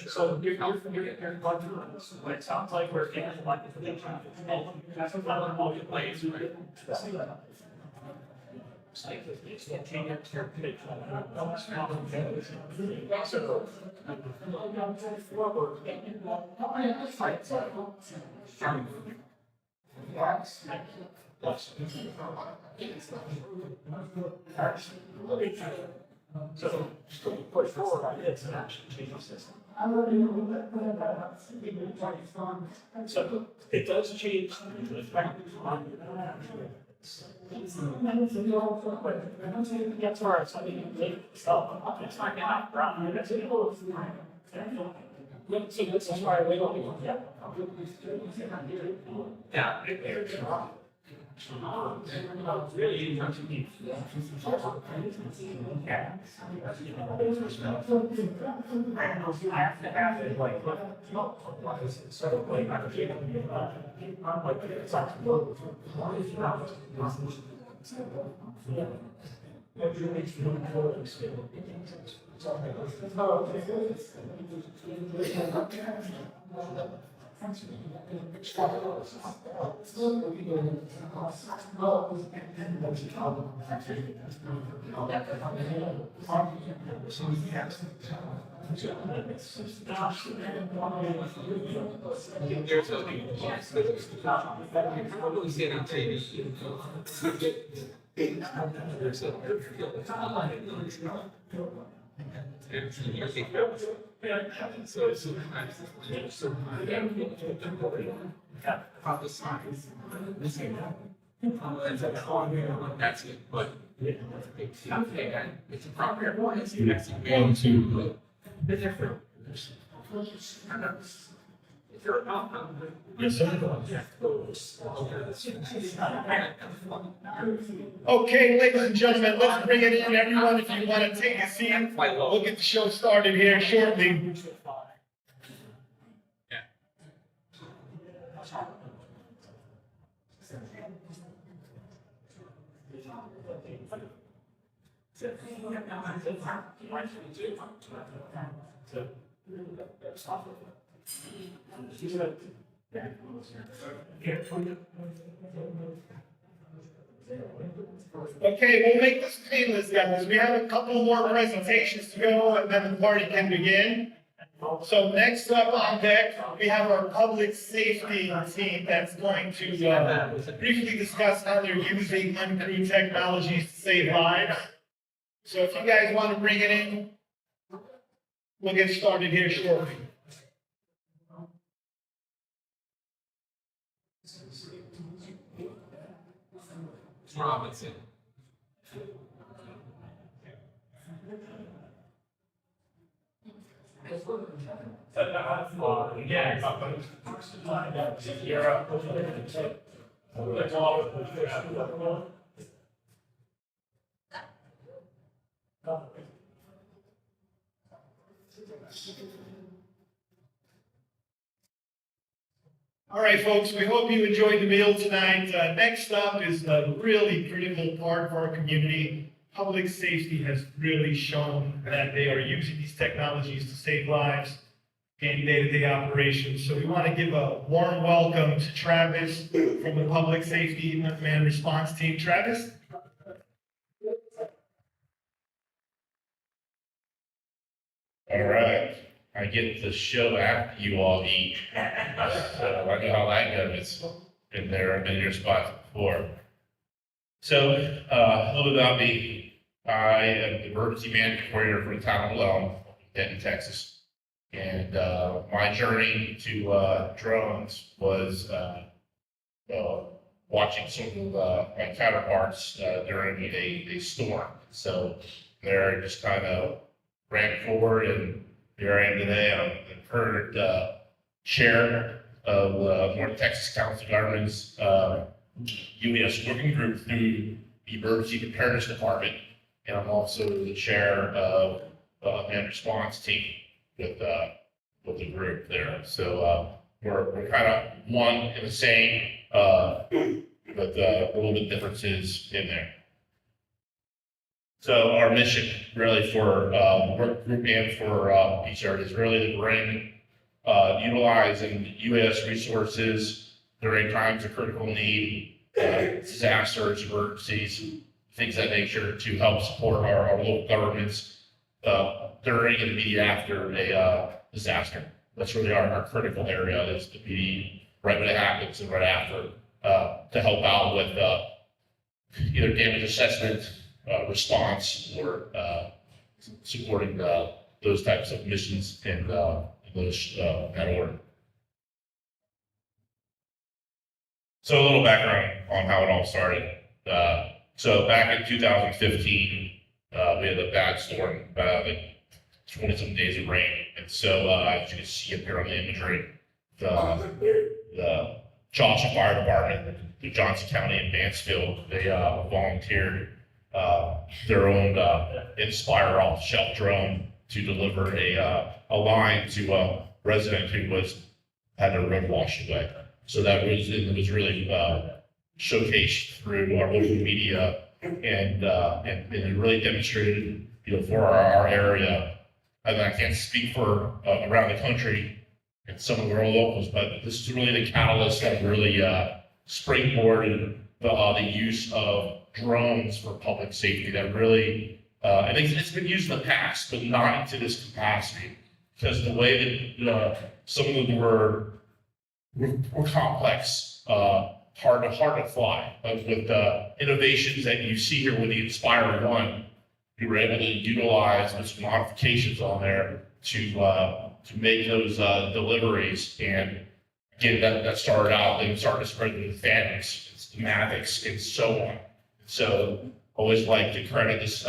So you're going through this. What it sounds like we're getting a lot of information. That's what I'm going to play. So push forward ideas and action change the system. So it does change the effect on as far as stuff, it's not getting out ground. There's a, you probably see it on TV. There's a. So it's about the size. That's it, but it's a proper one. It's going to the different. Yes, sir. Okay, ladies and gentlemen, let's bring it in. Everyone, if you want to take a seat, we'll get the show started here shortly. Okay, we'll make this painless, guys. We have a couple more presentations to go, and then the party can begin. So next up on deck, we have our public safety team that's going to briefly discuss how they're using uncrewed technologies to save lives. So if you guys want to bring it in, we'll get started here shortly. Robinson. All right, folks, we hope you enjoyed the meal tonight. Next up is a really critical part of our community. Public safety has really shown that they are using these technologies to save lives in day-to-day operations. So we want to give a warm welcome to Travis from the Public Safety Man Response Team. Travis? All right, I get the show after you all eat. So I know how that goes. Been there, I've been in your spots before. So a little bit about me. I am the emergency management coordinator for the town of Malone, Denton, Texas. And my journey to drones was watching some of my counterparts during a storm. So they're just kind of ran forward, and here I am today. I'm the current chair of North Texas Council of Governments UES working group through the Emergency Preparedness Department, and I'm also the chair of man response team with the group there. So we're kind of one and the same, but a little bit differences in there. So our mission really for work group and for PCERT is really to bring, utilize and UAS resources during times of critical need, disasters, emergencies, things of that nature, to help support our local governments during and immediately after a disaster. That's really our critical area, is to be right when it happens and right after, to help out with either damage assessment, response, or supporting those types of missions and those that order. So a little background on how it all started. So back in 2015, we had a bad storm that 20-some days of rain. And so, as you can see up here on the imagery, the Johnson Fire Department, the Johnson County and Mansfield, they volunteered their own Inspire off-the-shelf drone to deliver a line to a resident who had their road washed away. So it was really showcased through our local media, and it really demonstrated, for our area. And I can't speak for around the country and some of our locals, but this is really the catalyst that really springboarded the use of drones for public safety. That really, I think it's been used in the past, but not to this capacity, because the way that some of them were complex, hard to fly. But with the innovations that you see here with the Inspire One, we were able to utilize with some modifications on there to make those deliveries. And again, that started out, they started to spread to the families, the Mavics, and so on. So always like to credit this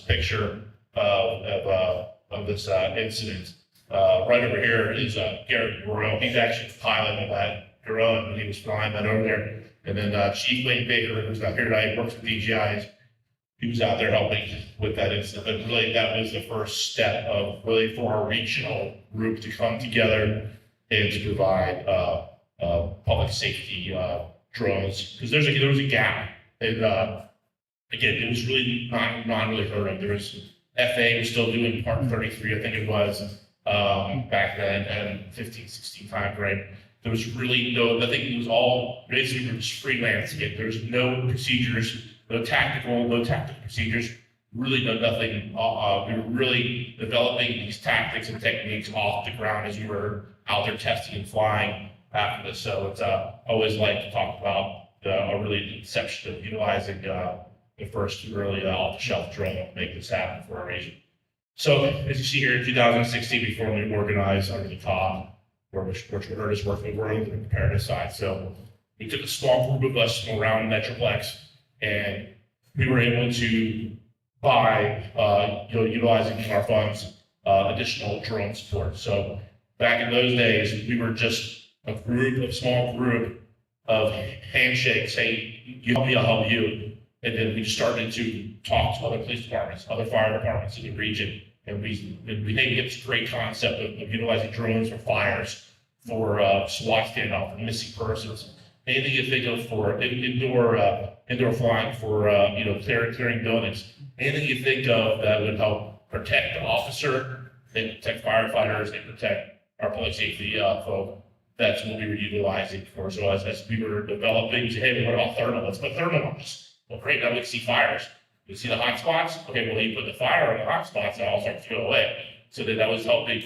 picture of this incident. Right over here is Garrett Royal. He's actually the pilot of that drone when he was flying that over there. And then Chief Wayne Baker, who's out here tonight, works with DJI. He was out there helping with that incident. But really, that was the first step of really for our regional group to come together and to provide public safety drones, because there was a gap. And again, it was really not really heard of. There was FA was still doing Part 33, I think it was, back then, and 15, 16 time frame. There was really nothing. It was all basically just freelancing it. There was no procedures, no tactical procedures. Really nothing. We were really developing these tactics and techniques off the ground as we were out there testing and flying after this. So it's always like to talk about the inception of utilizing the first really off-the-shelf drone to make this happen for our region. So as you see here in 2016, we formally organized under the top, which we're just working with on the preparedness side. So we took a small group of us from around Metroplex, and we were able to buy, utilizing our funds, additional drone support. So back in those days, we were just a small group of handshakes. Hey, you help me, I'll help you. And then we started to talk to other police departments, other fire departments in the region. And we think it's a great concept of utilizing drones for fires, for SWAT standoff, for missing persons. Anything you think of for indoor flying, for clearing buildings. Anything you think of that would help protect the officer, and protect firefighters, and protect our public safety folk. That's what we were utilizing for. So as we were developing, we said, hey, what about thermal? Let's put thermal on this. Well, great, now we can see fires. You see the hot spots? Okay, well, you put the fire on the hot spots, and all start to go away. So that was helping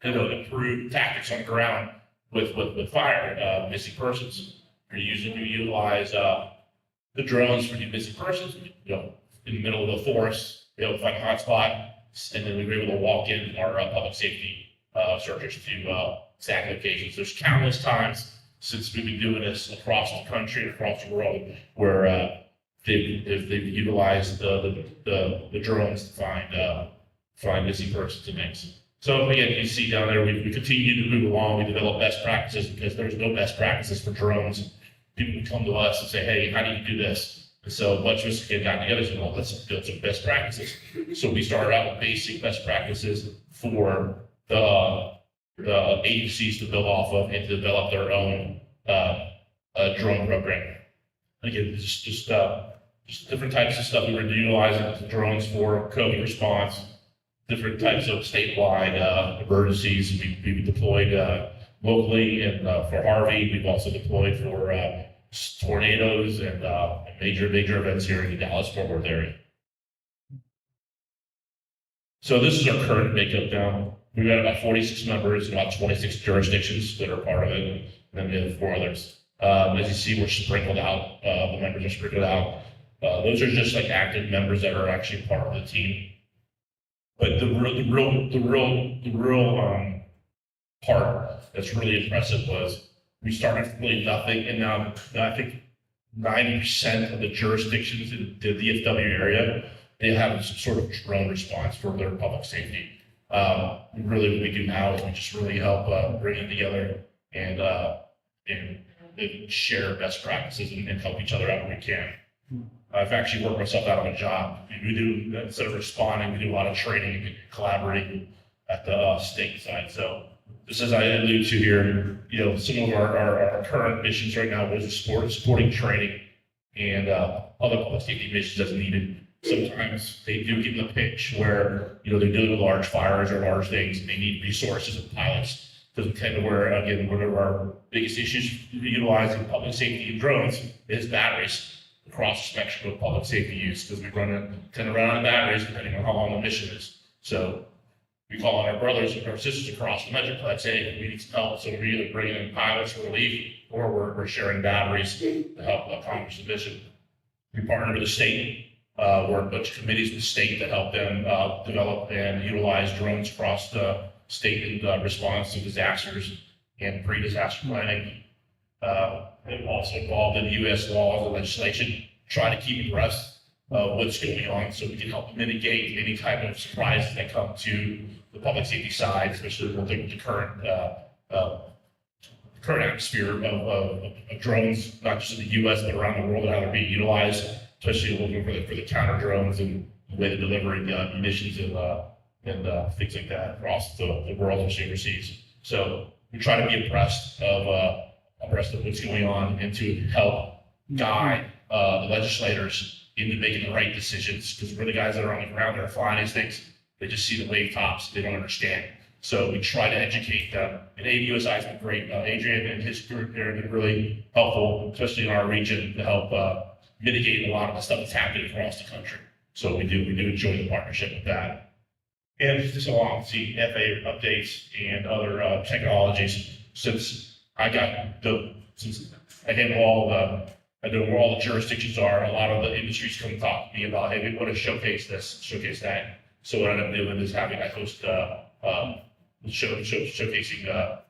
improve tactics on the ground with fire, missing persons. We utilize the drones for the missing persons, in the middle of the forest, find a hot spot, and then we were able to walk in our public safety searchers to exact locations. There's countless times since we've been doing this across the country, across the world, where they've utilized the drones to find missing persons and things. So again, you see down there, we continue to move along. We develop best practices because there's no best practices for drones. People would come to us and say, hey, how do you do this? And so a bunch of us got together and said, well, let's build some best practices. So we started out with basic best practices for the agencies to build off of and to develop their own drone program. Again, just different types of stuff we were utilizing drones for COVID response, different types of statewide emergencies we deployed locally, and for Harvey, we've also deployed for tornadoes and major events here in the Dallas-Fort Worth area. So this is our current makeup now. We've got about 46 members in about 26 jurisdictions that are part of it, and then we have 4 others. As you see, we're sprinkled out. The members are sprinkled out. Those are just like active members that are actually part of the team. But the real part that's really impressive was we started from really nothing, and now I think 90% of the jurisdictions in the DFW area, they have some sort of drone response for their public safety. Really what we do now is we just really help bring it together and share best practices and help each other out when we can. I've actually worked myself out on a job. We do, instead of responding, we do a lot of training and collaborating at the state side. So just as I alluded to here, some of our current missions right now is supporting training and other public safety missions as needed. Sometimes they do get in the pitch where, they're dealing with large fires or large things and they need resources and pilots. Doesn't tend to where, again, one of our biggest issues utilizing public safety and drones is batteries across the spectrum of public safety use, because we tend to run out of batteries depending on how long the mission is. So we call on our brothers or sisters across the metroplex, hey, we need some help. So we're either bringing in pilots for relief or we're sharing batteries to help accomplish the mission. We partner with the state. We're a bunch of committees with the state to help them develop and utilize drones across the state in response to disasters and pre-disaster planning. They're also involved in U.S. laws and legislation, try to keep abreast of what's going on so we can help mitigate any type of surprises that come to the public safety side, especially with the current atmosphere of drones, not just in the U.S. but around the world, and how they're being utilized, especially looking for the counter drones and the way they're delivering munitions and things like that across the world, especially overseas. So we try to be abreast of what's going on and to help guide the legislators into making the right decisions, because we're the guys that are on the ground that are flying these things. They just see the wave tops, they don't understand. So we try to educate them. And AUVSI has been great. Adrian and his group there have been really helpful, especially in our region, to help mitigate a lot of the stuff that's happening across the country. So we do enjoy the partnership with that. And just along with the FAA updates and other technologies, since I handle I know where all the jurisdictions are, a lot of the industries come talk to me about, hey, we want to showcase this, showcase that. So what I end up doing is I host showcasing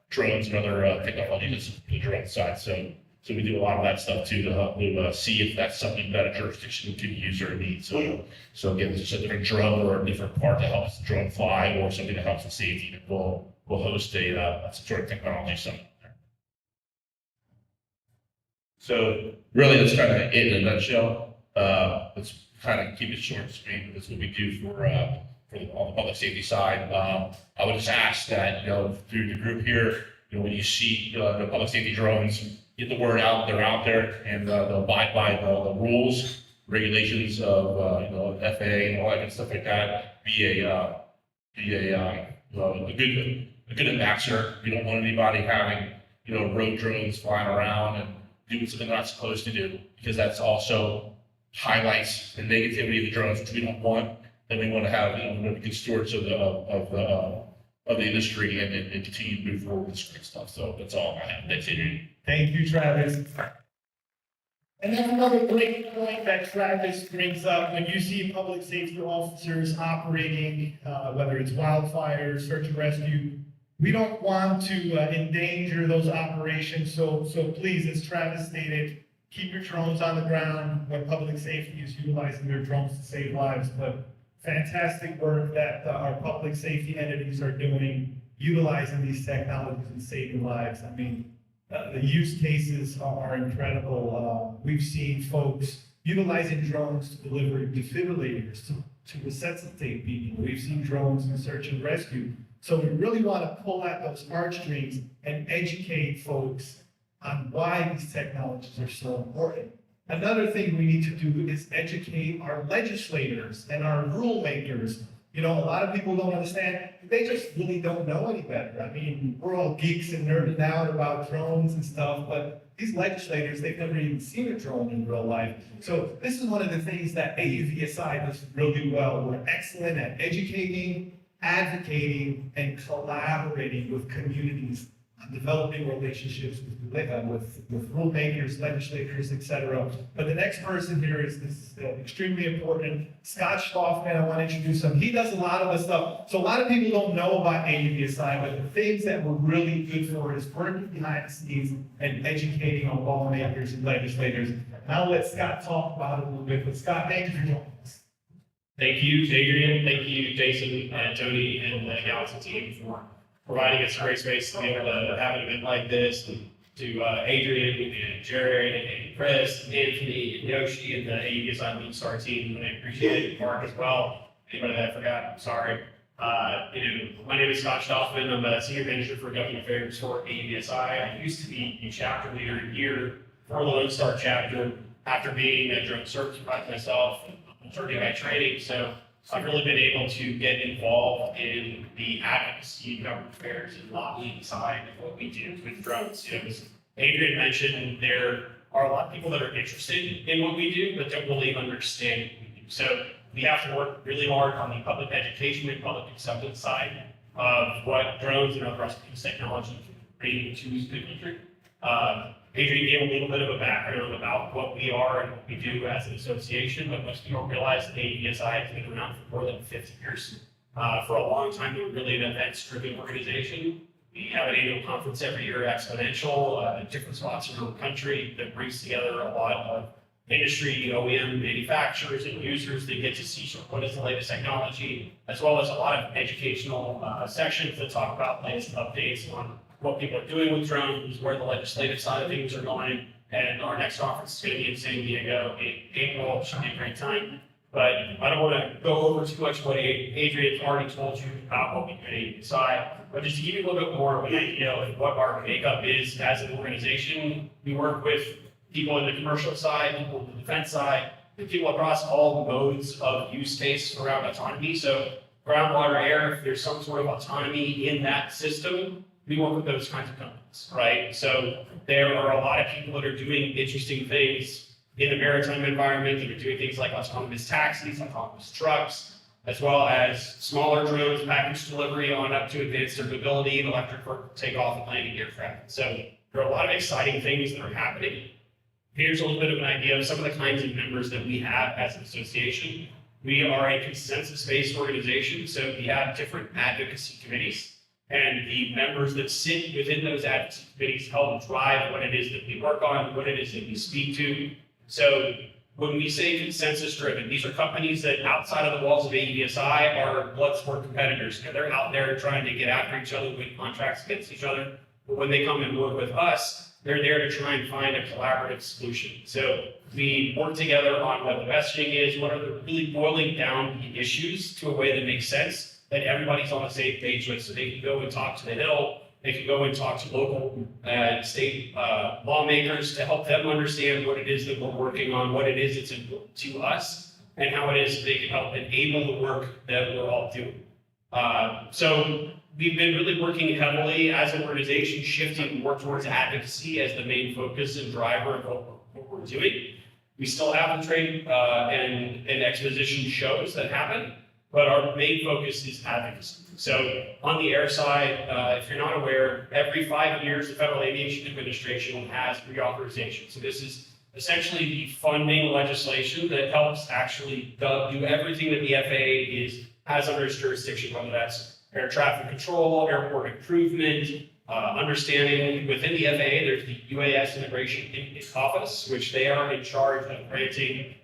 drones and other technologies on the drone side. So we do a lot of that stuff too to help see if that's something that a jurisdiction can use or need. So again, it's just a different drone or a different part that helps the drone fly or something that helps the safety. And we'll host some sort of technology summit. So really, that's kind of it in a nutshell. Let's kind of keep it short and sweet, but that's what we do for on the public safety side. I would just ask that, through the group here, when you see the public safety drones, get the word out, they're out there, and they'll abide by the rules, regulations of FAA and all that good stuff like that. Be a good ambassador. We don't want anybody having road drones flying around and doing something they're not supposed to do, because that's also highlights the negativity of the drones, which we don't want. Then we want to have, be good stewards of the industry and continue to move forward with this great stuff. So that's all I have. That's it. Thank you, Travis. And then another great point that Travis brings up: when you see public safety officers operating, whether it's wildfire, search and rescue, we don't want to endanger those operations. So please, as Travis stated, keep your drones on the ground when public safety is utilizing their drones to save lives. But fantastic work that our public safety entities are doing, utilizing these technologies and saving lives. I mean, the use cases are incredible. We've seen folks utilizing drones to deliver defibrillators to resuscitate people. We've seen drones in search and rescue. So we really want to pull at those heartstrings and educate folks on why these technologies are so important. Another thing we need to do is educate our legislators and our rule makers. A lot of people don't understand. They just really don't know any better. I mean, we're all geeks and nerding out about drones and stuff, but these legislators, they've never even seen a drone in real life. So this is one of the things that AUVSI does really well. We're excellent at educating, advocating, and collaborating with communities on developing relationships with rule makers, legislators, etc. But the next person here is extremely important. Scott Stoffman, I want to introduce him. He does a lot of the stuff. So a lot of people don't know about AUVSI, but the things that we're really good for is working behind the scenes and educating on lawmakers and legislators. And I'll let Scott talk about it a little bit. But Scott, thank you for joining us. Thank you, Adrian. Thank you, Jason and Tony and the Galaxy team for providing us a great space to be able to have an event like this. And to Adrian and Jared and Chris and Anthony and Yoshi and the AUVSI Lone Star team, and I appreciate it. Mark as well. Anybody that I forgot, I'm sorry. My name is Scott Stoffman. I'm a senior manager for government affairs for AUVSI. I used to be a chapter leader here for the Lone Star chapter after being a drone service provider myself, during my training. So I've really been able to get involved in the advocacy and government affairs and lobbying side of what we do with drones. As Adrian mentioned, there are a lot of people that are interested in what we do, but don't really understand what we do. So we have to work really hard on the public education and public acceptance side of what drones and other rescue technology can bring to the country. Adrian gave a little bit of a background about what we are and what we do as an association, but most people don't realize that AUVSI has been around for more than 50 years. For a long time, we're really an events-driven organization. We have an annual conference every year, Exponential, different spots around the country that brings together a lot of industry, OEM manufacturers and users that get to see what is the latest technology, as well as a lot of educational sections that talk about latest updates on what people are doing with drones, where the legislative side of things are going. And our next conference is going to be in San Diego in April. It should be a great time. But I don't want to go over too much what Adrian's already told you about what we do at AUVSI, but just to give you a little bit more of an idea of what our makeup is as an organization. We work with people in the commercial side, people in the defense side, and people across all modes of use case around autonomy. So ground, water, air, if there's some sort of autonomy in that system, we work with those kinds of companies, right? So there are a lot of people that are doing interesting things in the maritime environment that are doing things like autonomous taxis, autonomous trucks, as well as smaller drones, package delivery on up to advanced mobility and electric takeoff and landing aircraft. So there are a lot of exciting things that are happening. Here's a little bit of an idea of some of the kinds of members that we have as an association. We are a consensus-based organization, so we have different advocacy committees. And the members that sit within those advocacy committees help drive what it is that we work on, what it is that we speak to. So when we say consensus driven, these are companies that outside of the walls of AUVSI are blood sport competitors. And they're out there trying to get after each other, win contracts against each other. But when they come and work with us, they're there to try and find a collaborative solution. So we work together on what the messaging is, what are the really boiling down the issues to a way that makes sense, that everybody's on the same page with, so they can go and talk to the Hill, they can go and talk to local and state lawmakers to help them understand what it is that we're working on, what it is that's important to us, and how it is that they can help enable the work that we're all doing. So we've been really working heavily as an organization, shifting more towards advocacy as the main focus and driver of what we're doing. We still have the trade and exposition shows that happen, but our main focus is advocacy. So on the air side, if you're not aware, every 5 years, the Federal Aviation Administration has reauthorization. So this is essentially the funding legislation that helps actually do everything that the FAA has under its jurisdiction, whether that's air traffic control, airport improvement, understanding within the FAA, there's the UAS Integration Office, which they are in charge of granting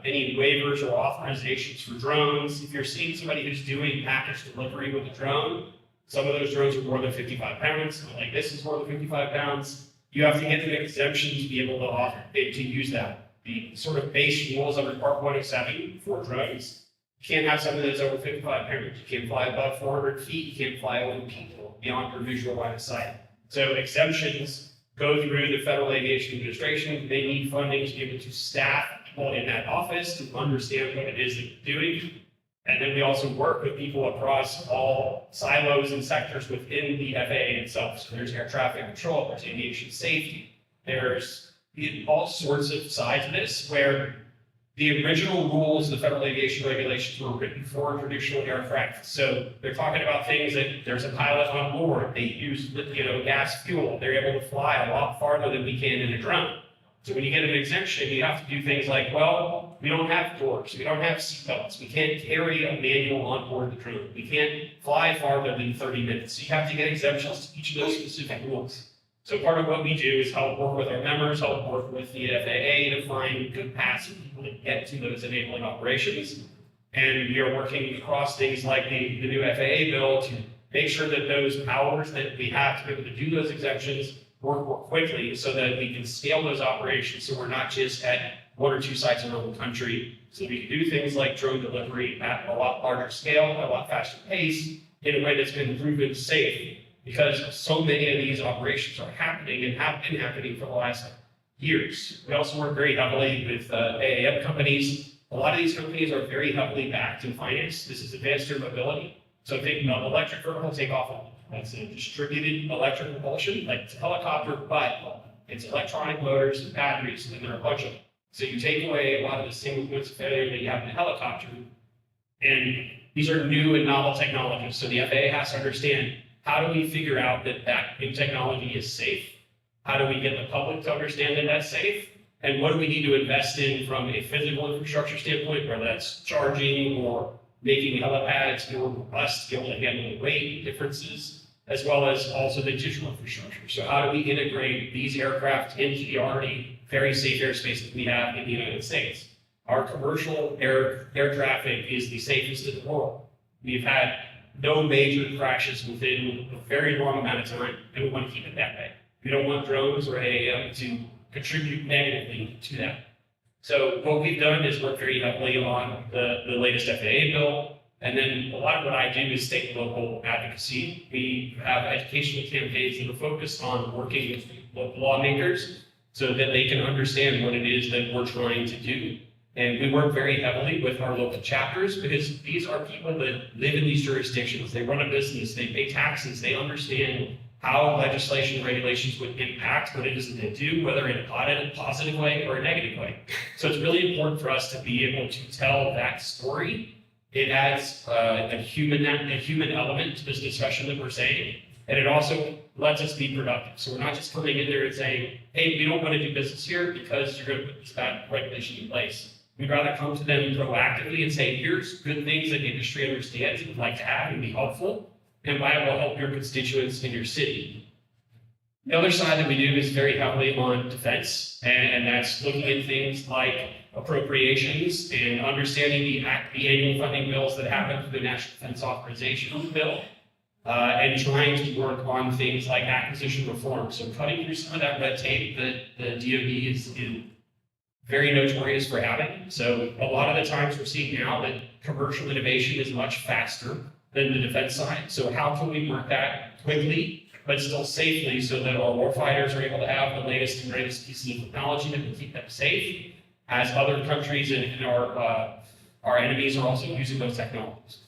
any waivers or authorizations for drones. If you're seeing somebody who's doing package delivery with a drone, some of those drones are more than 55 pounds, like this is more than 55 pounds. You have to get an exemption to be able to use that. The sort of base rules under Part 107 for drones, you can't have something that's over 55 pounds. You can't fly above 400 feet. You can't fly over people beyond your visual line of sight. So exemptions go through the Federal Aviation Administration. They need funding to be able to staff people in that office to understand what it is that they're doing. And then we also work with people across all silos and sectors within the FAA itself. So there's air traffic control, there's aviation safety, there's all sorts of sides of this where the original rules, the federal aviation regulations were written for traditional aircraft. So they're talking about things that there's a pilot on board, they use gas fuel, they're able to fly a lot farther than we can in a drone. So when you get an exemption, you have to do things like, well, we don't have doors, we don't have seatbelts, we can't carry a manual on board the drone, we can't fly farther than 30 minutes. So you have to get exemptions to each of those specific rules. So part of what we do is help work with our members, help work with the FAA to find good paths for people to get to those enabling operations. And we are working across things like the new FAA bill to make sure that those powers that we have to be able to do those exemptions work more quickly so that we can scale those operations so we're not just at 1 or 2 sites around the country. So we can do things like drone delivery at a lot larger scale, at a lot faster pace, in a way that's been proven safe, because so many of these operations are happening and have been happening for the last years. We also work very heavily with AAM companies. A lot of these companies are very heavily backed in finance. This is advanced air mobility. So think about electric vertical takeoff. That's a distributed electric propulsion, like it's a helicopter, but it's electronic motors and batteries, and there are a bunch of them. So you take away a lot of the single points of failure that you have in a helicopter, and these are new and novel technologies. So the FAA has to understand, how do we figure out that that new technology is safe? How do we get the public to understand that that's safe? And what do we need to invest in from a physical infrastructure standpoint, whether that's charging or making helipads more robust to be able to handle the weight differences, as well as also the digital infrastructure. So how do we integrate these aircraft into the already very safe airspace that we have in the United States? Our commercial air traffic is the safest in the world. We've had no major crashes within a very long amount of time, and we want to keep it that way. We don't want drones or AAM to contribute negatively to that. So what we've done is work very heavily on the latest FAA bill. And then a lot of what I do is state and local advocacy. We have educational campaigns that are focused on working with local lawmakers so that they can understand what it is that we're trying to do. And we work very heavily with our local chapters, because these are people that live in these jurisdictions. They run a business, they pay taxes, they understand how legislation and regulations would impact what it is that they do, whether in a positive way or a negative way. So it's really important for us to be able to tell that story. It adds a human element to this discussion that we're saying, and it also lets us be productive. So we're not just coming in there and saying, hey, we don't want to do business here because you're going to put this bad regulation in place. We'd rather come to them proactively and say, here's good things that the industry understands and would like to have and be helpful, and why it will help your constituents in your city. The other side that we do is very heavily on defense, and that's looking at things like appropriations and understanding the annual funding bills that happen through the National Defense Authorization Bill, and trying to work on things like acquisition reform. So cutting through some of that red tape that the DoD is very notorious for having. So a lot of the times we're seeing now that commercial innovation is much faster than the defense side. So how can we work that quickly, but still safely, so that our warfighters are able to have the latest and greatest pieces of technology that can keep them safe, as other countries and our enemies are also using those technologies.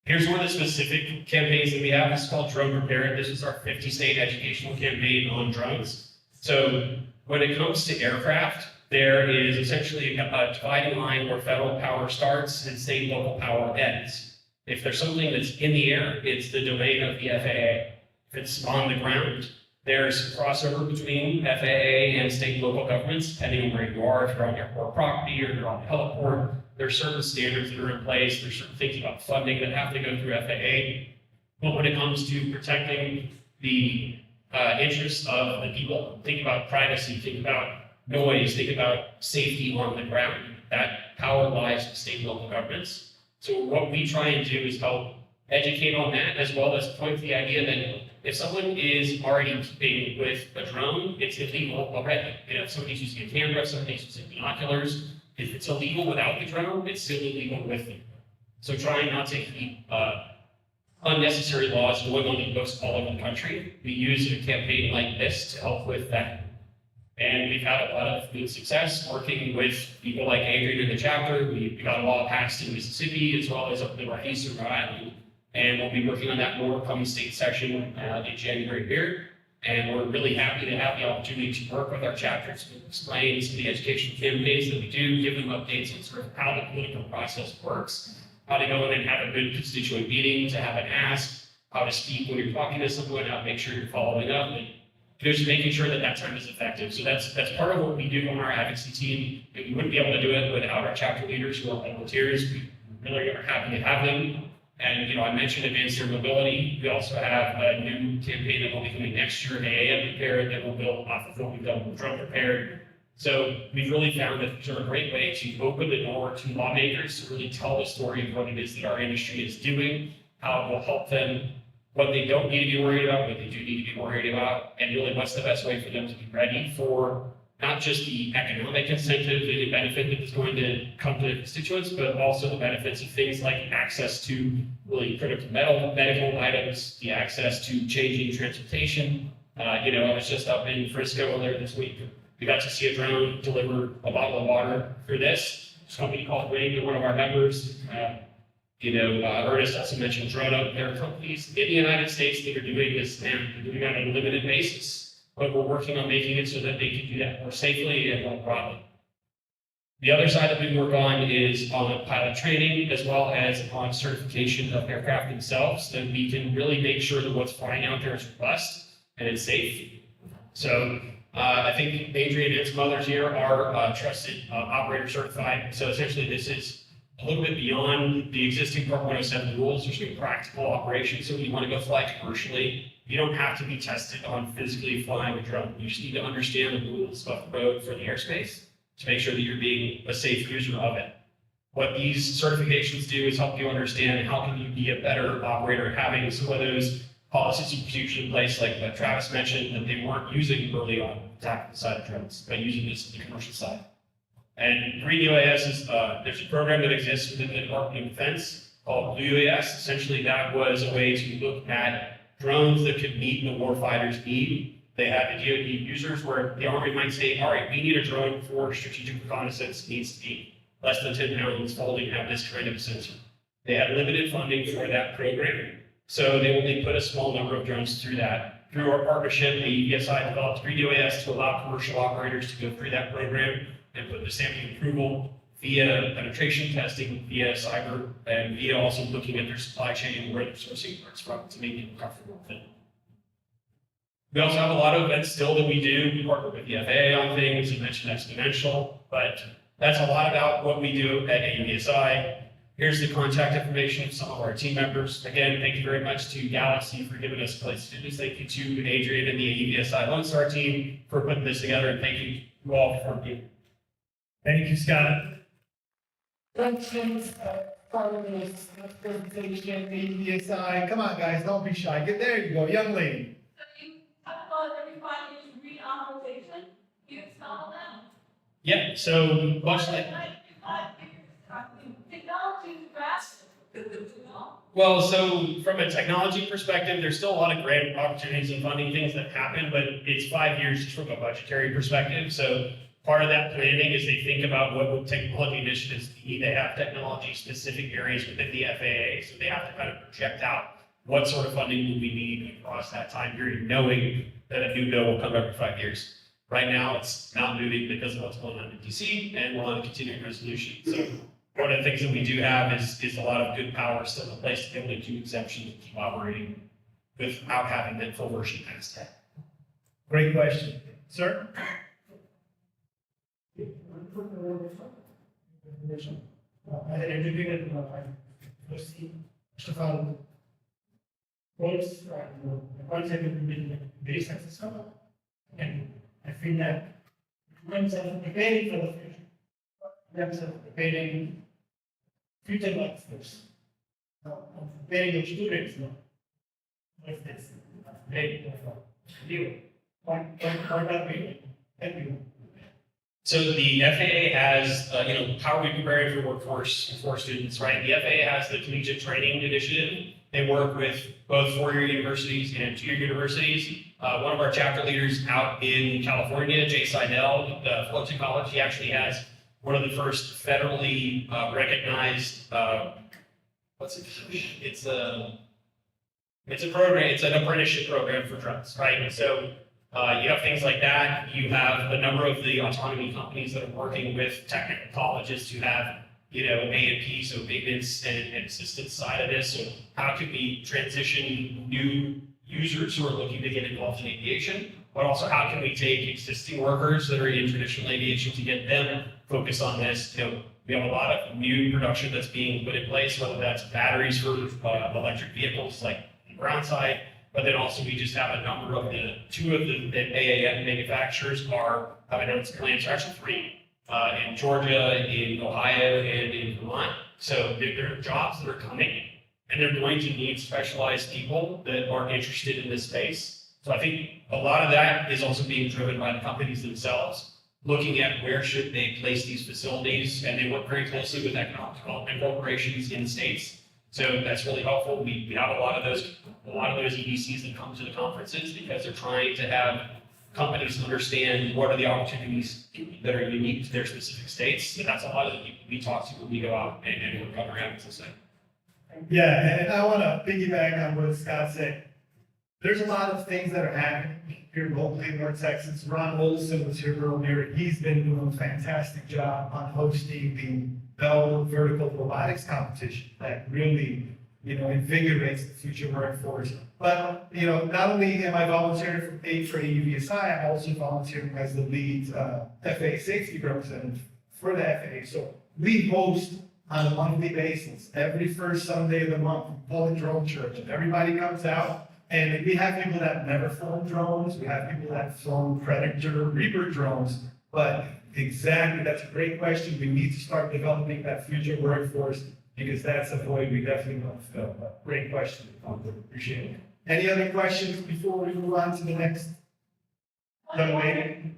Here's one of the specific campaigns that we have. This is called Drone Prepared. This is our 50-state educational campaign on drones. So when it comes to aircraft, there is essentially a dividing line where federal power starts and state and local power ends. If there's something that's in the air, it's the domain of the FAA. If it's on the ground, there's crossover between FAA and state and local governments, depending on where you are. If you're on airport property or you're on the heliport, there's certain standards that are in place. There's certain things about funding that have to go through FAA. But when it comes to protecting the interests of the people, think about privacy, think about noise, think about safety on the ground. That power lies with state and local governments. So what we try and do is help educate on that, as well as point to the idea that if someone is already keeping with a drone, it's illegal already. You know, if somebody's using a camera, if somebody's using binoculars, if it's illegal without the drone, it's still illegal with it. So trying not to keep unnecessary laws going on the books all over the country. We use a campaign like this to help with that. And we've had a lot of good success working with people like Adrian in the chapter. We got a law passed in Mississippi, as well as up in the Northeast and Rhode Island. And we'll be working on that more come state session in January here. And we're really happy to have the opportunity to work with our chapters to explain some of the educational campaigns that we do, give them updates on sort of how the political process works, how to go in and have a good constituent meeting, to have an ask, how to speak when you're talking to someone, how to make sure you're following up, and just making sure that that time is effective. So that's part of what we do on our advocacy team. We wouldn't be able to do it without our chapter leaders who are volunteers. We really are happy to have them. And, you know, I mentioned advanced air mobility. We also have a new campaign that will be coming next year, AAM Prepared, that will build off of what we've done with Drone Prepared. So we've really found that these are a great way to open the door to lawmakers to really tell the story of what it is that our industry is doing, how it will help them, what they don't need to be worried about, what they do need to be worried about, and really what's the best way for them to be ready for not just the economic incentive and the benefit that is going to come to constituents, but also the benefits of things like access to really critical medical items, the access to changing transportation. I was just up in Frisco earlier this week. We got to see a drone deliver a bottle of water for this. This company called Wing, they're one of our members. Ernest also mentioned drone up. There are companies in the United States that are doing this now. They're doing it on a limited basis, but we're working on making it so that they can do that more safely and more broadly. The other side that we work on is on pilot training, as well as on certification of aircraft themselves, so that we can really make sure that what's flying out there is robust and it's safe. So I think Adrian and some others here are trusted operator certified. So essentially this is a little bit beyond the existing Part 107 rules. There's no practical operations. So when you want to go fly commercially, you don't have to be tested on physically flying a drone. You just need to understand the rules of the road for the airspace to make sure that you're being a safe user of it. What these certifications do is help you understand how can you be a better operator, having some of those policies and procedures in place, like Travis mentioned, that they weren't using early on the tactical side of drones, but using this on the commercial side. And Green UAS is, there's a program that exists within the Department of Defense called Blue UAS. Essentially, that was a way to look at drones that could meet the warfighter's need. They had the DoD users where the Army might say, all right, we need a drone for strategic reconnaissance, it needs to be less than 10 pounds, folding, have this kind of sensor. They had limited funding for that program, so they only put a small number of drones through that. Through our partnership, AUVSI developed Green UAS to allow commercial operators to go through that program and put the sampling approval via penetration testing, via cyber, and via also looking at their supply chain and where they're sourcing parts from to make people comfortable with it. We also have a lot of events still that we do. We partner with the FAA on things. You mentioned exponential, but that's a lot about what we do at AUVSI. Here's the contact information of some of our team members. Again, thank you very much to Galaxy for giving us a place to do this. Thank you to Adrian and the AUVSI Lone Star team for putting this together, and thank you all for being. Thank you, Scott. Thanks, following this presentation, AUVSI. Come on, guys, don't be shy. Get there you go, young lady. So you talk about everybody is reauthorization, you install them. Yeah, so much like, Technology is fast, you know? well, so from a technology perspective, there's still a lot of grant opportunities and funding things that happen, but it's 5 years just from a budgetary perspective. So part of that planning is they think about what would technology initiatives need. They have technology specific areas within the FAA, so they have to kind of project out what sort of funding do we need across that time period, knowing that a new bill will come every 5 years. Right now, it's not moving because of what's going on in DC, and we're on a continuing resolution. So one of the things that we do have is a lot of good power still in place to be able to do exemptions and keep operating without having that full version passed yet. Great question. Sir? As an educator, first of all, course, the concept has been very successful, and I feel that in terms of preparing for the future, in terms of preparing future workforce, preparing your students, what's this? Great. You, what are we doing? Thank you. So the FAA has, how are we preparing for workforce for students, right? The FAA has the Collegiate Training Initiative. They work with both four-year universities and two-year universities. One of our chapter leaders out in California, Jay Seidel, the Fullerton College, he actually has one of the first federally recognized, it's a program, it's an apprenticeship program for drones, right? And so you have things like that. You have a number of the autonomy companies that are working with technical colleges to have, A&P, so maintenance and assistance side of this. So how can we transition new users who are looking to get involved in aviation, but also how can we take existing workers that are in traditional aviation to get them focused on this? We have a lot of new production that's being put in place, whether that's batteries for electric vehicles like the ground side, But then also we just have a number of two of the AAM manufacturers have announced plans, or actually three, in Georgia, in Ohio, and in Vermont. So there are jobs that are coming, and they're going to need specialized people that are interested in this space. So I think a lot of that is also being driven by the companies themselves, looking at where should they place these facilities, and they work very closely with economic development corporations in states. So that's really helpful. We have a lot of those EDCs that come to the conferences because they're trying to have companies understand what are the opportunities that are unique to their specific states. And that's a lot of the people we talk to when we go out and work on our advocacy. Yeah, and I want to piggyback on what Scott said. There's a lot of things that are happening here locally in North Texas. Ron Olson was here earlier. He's been doing a fantastic job on hosting the Bell Vertical Robotics Competition that really, invigorates the future workforce. But, not only am I volunteering for AUVSI, I'm also volunteering as the lead FAA safety representative for the FAA. So we host on a monthly basis, every first Sunday of the month, we call it Drone Church, and everybody comes out. And we have people that never flown drones, we have people that have flown Predator, Reaper drones, but exactly, that's a great question. We need to start developing that future workforce because that's a void we definitely want to fill. Great question. Appreciate it. Any other questions before we move on to the next? Young lady?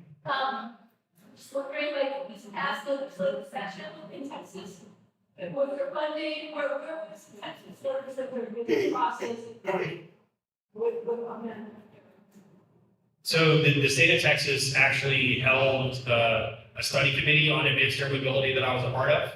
Just wondering, like, this past the session in Texas, was there funding, where was Texas, or was the process? So the state of Texas actually held a study committee on advanced air mobility that I was a part of.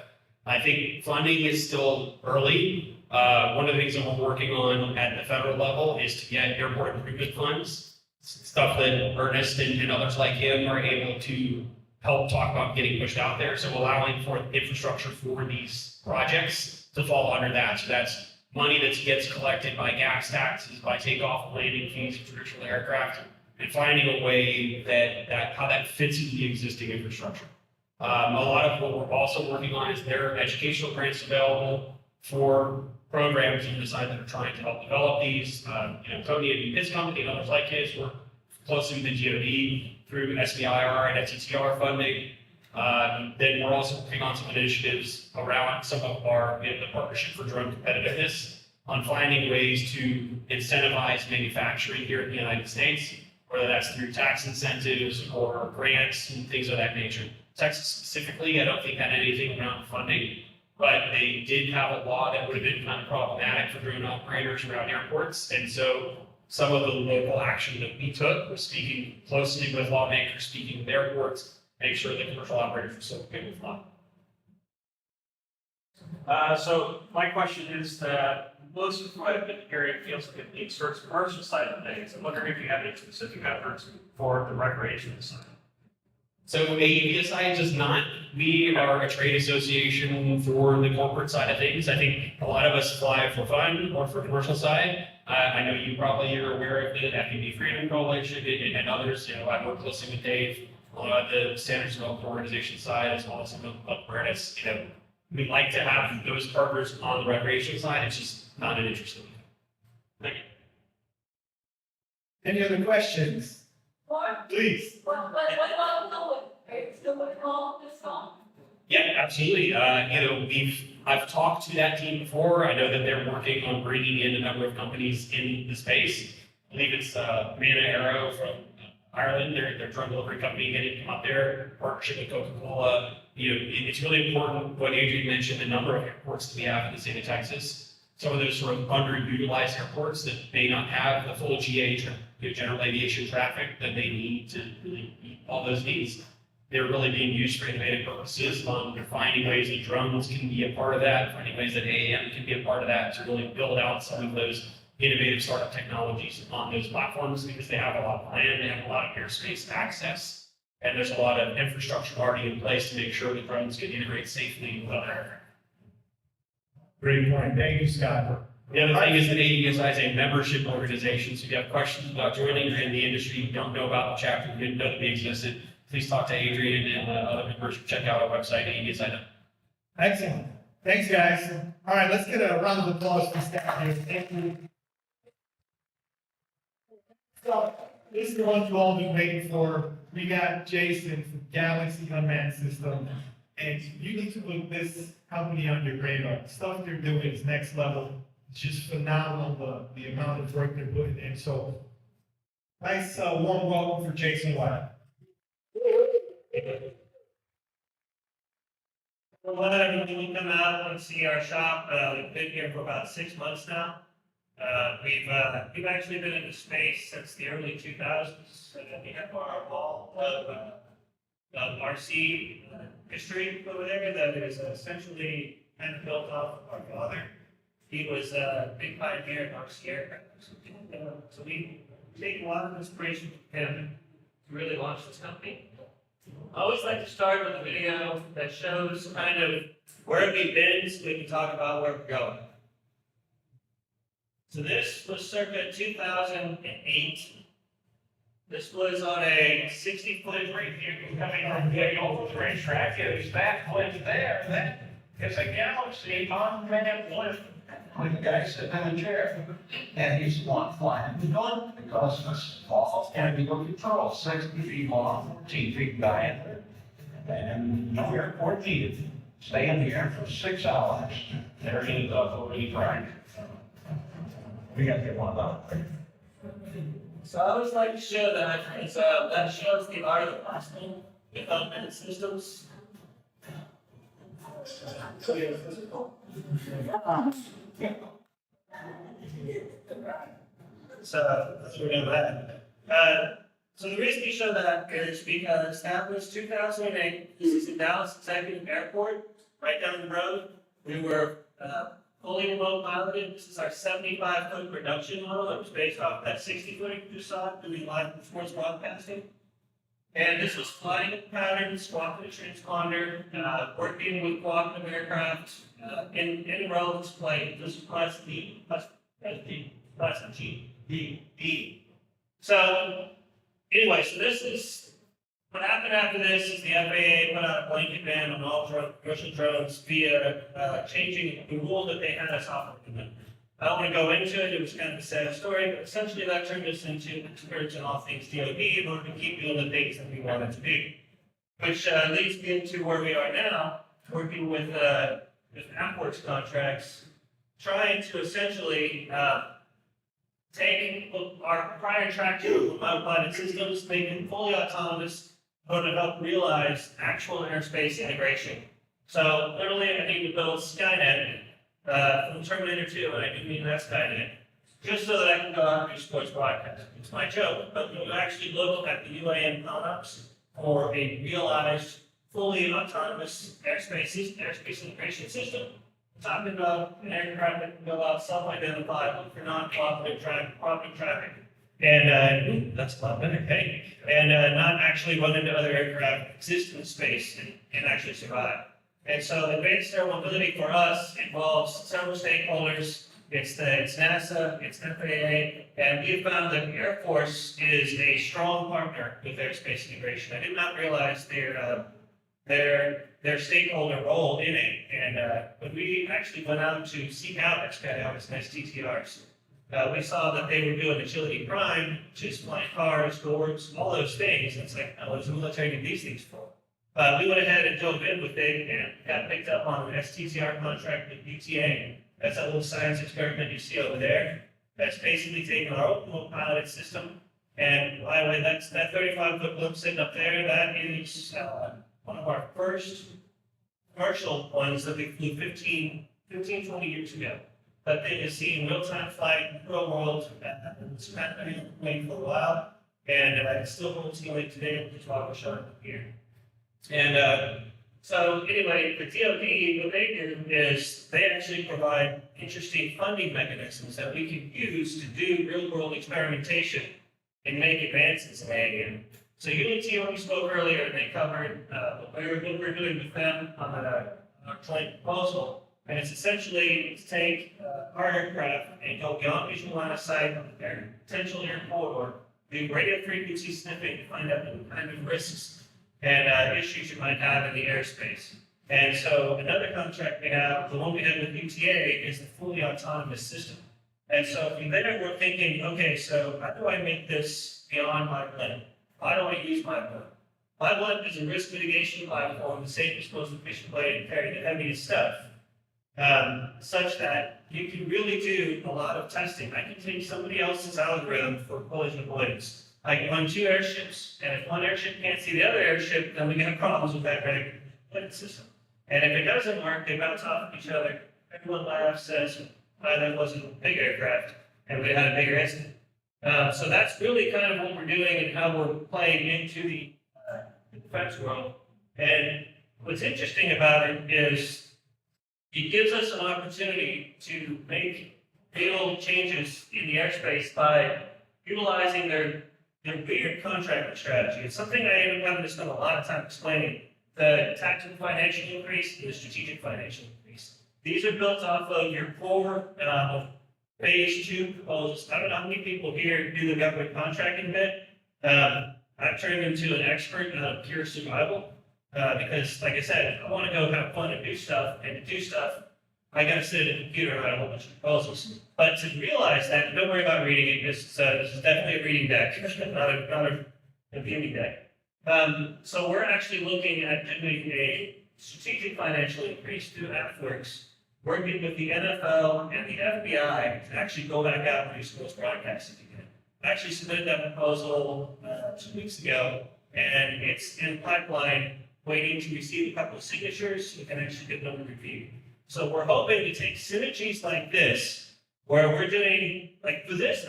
I think funding is still early. One of the things that we're working on at the federal level is to get airport improvement funds, stuff that Ernest and others like him are able to help talk about getting pushed out there. So allowing for infrastructure for these projects to fall under that. So that's money that gets collected by gas taxes, by takeoff and landing fees of traditional aircraft, and finding a way that how that fits into the existing infrastructure. A lot of what we're also working on is there are educational grants available for programs on the side that are trying to help develop these. Tony and his company and others like his work closely with the DoD through SBIR and FTTR funding. Then we're also working on some initiatives around some of the Partnership for Drone Competitiveness on finding ways to incentivize manufacturing here in the United States, whether that's through tax incentives or grants and things of that nature. Texas specifically, I don't think had anything around funding, but they did have a law that would have been kind of problematic for drone operators around airports. And so some of the local action that we took was speaking closely with lawmakers, speaking with airports, make sure that commercial operators are still okay with law. So my question is that most of what I've been hearing feels like it leans towards commercial side of things. I'm wondering if you have any specific efforts for the recreation side. So AUVSI does not. We are a trade association for the corporate side of things. I think a lot of us fly for fun or for commercial side. I know you probably are aware of the FPV Freedom Coalition and others. I work closely with Dave on the Standards Development Organization side, as well as some of awareness. We like to have those partners on the recreation side. It's just not an interest in them. Thank you. Any other questions? Or, Please. what about Noah? Are you still going to call this song? Yeah, absolutely. I've talked to that team before. I know that they're working on bringing in a number of companies in the space. I believe it's Mana Aero from Ireland. Their drone delivery company getting come up there. Partnership with Coca-Cola. It's really important what Adrian mentioned. The number of airports that we have in the state of Texas. Some of those sort of underutilized airports that may not have the full GA, general aviation traffic that they need to really meet all those needs. They're really being used for innovative purposes on finding ways that drones can be a part of that, finding ways that AAM can be a part of that to really build out some of those innovative startup technologies on those platforms because they have a lot of land, they have a lot of airspace access, and there's a lot of infrastructure already in place to make sure that drones can integrate safely with other aircraft. Great point. Thank you, Scott. The other thing is that AUVSI is a membership organization, so if you have questions about joining or in the industry, you don't know about the chapter, you didn't know that we existed, please talk to Adrian and other members. Check out our website, AUVSI. Excellent. Thanks, guys. All right, let's get a round of applause for staff here. Thank you. So, this is the one you all been waiting for. We got Jason from Galaxy Unmanned System. And you need to put this company on your radar. The stuff they're doing is next level. It's just phenomenal, the amount of work they're putting in. So, nice, warm welcome for Jason White. Well, let everyone come out and see our shop. We've been here for about 6 months now. We've actually been in the space since the early 2000s. We have our wall of RC history over there that is essentially kind of built off of our father. He was a big pioneer in RC aircraft. So we take a lot of inspiration from him to really launch this company. I always like to start with a video that shows kind of where we've been so we can talk about where we're going. So this was circa 2008. This was on a 60-foot Coming from the old racetrack, is that lift there, that is a Galaxy unmanned lift. With a guy sitting in a chair, and he's one flying the gun because this ball can be control 60 feet long, 14 feet diameter, and no airport needed. Stay in the air for 6 hours. There he is up over the track. We got to get one of them. So I always like to show that, because that shows the art of blasting with unmanned systems. So that's what we're doing that. So the reason we show that is because that was 2008. This is in Dallas Executive Airport, right down the road. We were fully remote piloted. This is our 75-foot production model that was based off that 60-foot you saw doing live sports broadcasting. And this was flying patterns, squawking transponder, working with cooperative aircraft, in row display. This was class D, class G, D, D. So, anyway, so this is what happened after this is the FAA put out a blanket ban on all commercial drones via changing the rule that they had us operating under. I don't want to go into it, it was kind of a sad story, but essentially that turned us into experts in all things DoD in order to keep doing the things that we wanted to do. Which leads me into where we are now, working with AppWorks contracts, trying to essentially take our proprietary traction remote pilot systems, make them fully autonomous, in order to help realize actual airspace integration. So literally I need to build Skynet from Terminator 2, and I do mean that Skynet, just so that I can go out and do sports broadcasting. It's my joke, but we'll actually look at the UAM products for a realized, fully autonomous airspace integration system. We're talking about an aircraft that can go out, self-identify, look for non-cooperative traffic, and that's a lot better, okay? And not actually run into other aircraft that exist in space and actually survive. And so advanced air mobility for us involves several stakeholders. It's NASA, it's FAA, and we have found that the Air Force is a strong partner with airspace integration. I did not realize their stakeholder role in it. And when we actually went out to seek out XKIs and STTRs, we saw that they were doing agility prime, which is flying cars, doors, all those things. It's like, what does the military need these things for? We went ahead and dove in with it and got picked up on an STTR contract with UTA. That's a little science experiment you see over there. That's basically taking our open piloted system. And by the way, that 35-foot blimp sitting up there, that is one of our first commercial ones that we flew 15, 20 years ago. That thing is seeing real-time flight in the real world. It's kind of been waiting for a while. And it still holds healing today, which is why we're showing up here. And so anyway, the DoD, what they do is they actually provide interesting funding mechanisms that we can use to do real-world experimentation and make advances in AAM. So UNT, when we spoke earlier, they covered what we're doing with them on our joint proposal. And it's essentially to take our aircraft and go beyond visual line of sight on their potential air corridor, do radio frequency sniffing to find out what kind of risks and issues you might have in the airspace. And so another contract we have, the one we have with UTA, is the fully autonomous system. And so from there, we're thinking, okay, so how do I make this beyond my blimp? How do I use my blimp? My blimp is a risk mitigation platform, the safest, most efficient way to carry the heaviest stuff, such that you can really do a lot of testing. I can take somebody else's algorithm for collision avoidance. I can run two airships, and if one airship can't see the other airship, then we got problems with that avoidance system. And if it doesn't work, they bounce off of each other. Everyone laughs, says, that wasn't a big aircraft, and we had a bigger incident. So that's really kind of what we're doing and how we're playing into the defense world. And what's interesting about it is it gives us an opportunity to make real changes in the airspace by utilizing their weird contracting strategy. It's something I ended up having to spend a lot of time explaining. The tactical financial increase and the strategic financial increase. These are built off of your core phase 2 proposals. I don't know how many people here do the government contracting bit. I've turned into an expert in pure survival because, like I said, if I want to go have fun and do stuff, I got to sit at a computer and write a whole bunch of proposals. But to realize that, don't worry about reading it. This is definitely a reading deck, not a viewing deck. So we're actually looking at doing a strategic financial increase through AFWorks, working with the NFL and the FBI to actually go back out and do sports broadcasting again. I actually submitted that proposal 2 weeks ago, and it's in pipeline, waiting to receive a couple of signatures so we can actually get them reviewed. So we're hoping to take synergies like this, where we're doing, like for this,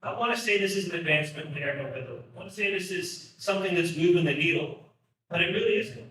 I want to say this is an advancement in air mobility. I want to say this is something that's moving the needle, but it really isn't.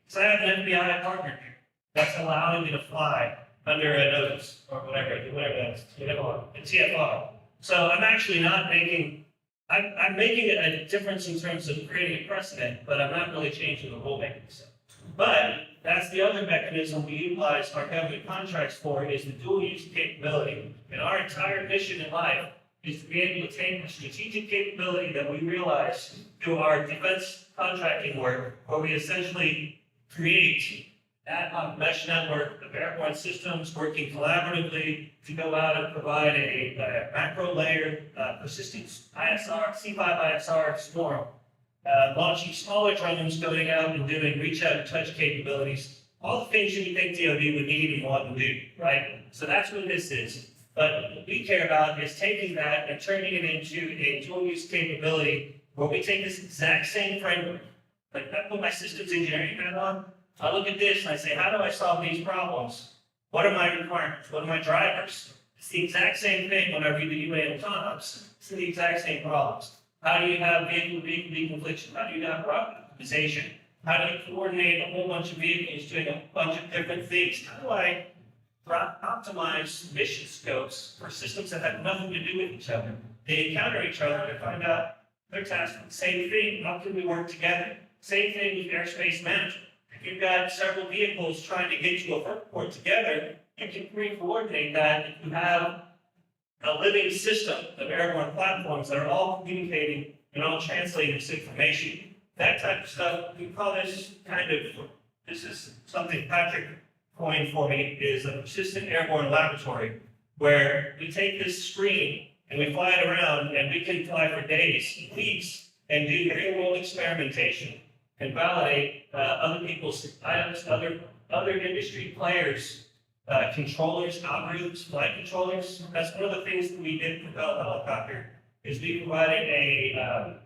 Because I have an FBI partner here that's allowing me to fly under a notice or whatever that is, a TFR. So I'm actually not making, I'm making a difference in terms of creating a precedent, but I'm not really changing the rulemaking stuff. But that's the other mechanism we utilize our government contracts for is the dual use capability. And our entire mission in life is to be able to take the strategic capability that we realize through our defense contracting work, where we essentially create that mesh network of airborne systems working collaboratively to go out and provide a macro layer, persistent ISR, C5 ISR swarm, launching smaller drones, going out and doing reach out and touch capabilities, all the things you would think DoD would need and want to do, right? So that's what this is. But what we care about is taking that and turning it into a dual-use capability where we take this exact same framework. Like I put my systems engineering hat on, I look at this and I say, how do I solve these problems? What are my requirements? What are my drivers? It's the exact same thing when I read the UAM autonoms. It's the exact same problems. How do you have vehicle-to-vehicle deconfliction? How do you have route optimization? How do you coordinate a whole bunch of vehicles doing a bunch of different things? How do I optimize mission scopes for systems that have nothing to do with each other? They encounter each other to find out they're tasked with the same thing. How can we work together? Same thing with airspace management. If you've got several vehicles trying to get to a vertiport together, you can pre-coordinate that if you have a living system of airborne platforms that are all communicating and all translating this information. That type of stuff, we call this this is something Patrick coined for me, is a persistent airborne laboratory, where we take this screen and we fly it around and we can fly for days, weeks, and do real-world experimentation and validate other people's items, other industry players, controllers, algorithms, flight controllers. That's one of the things that we did for Bell Helicopter, is we provided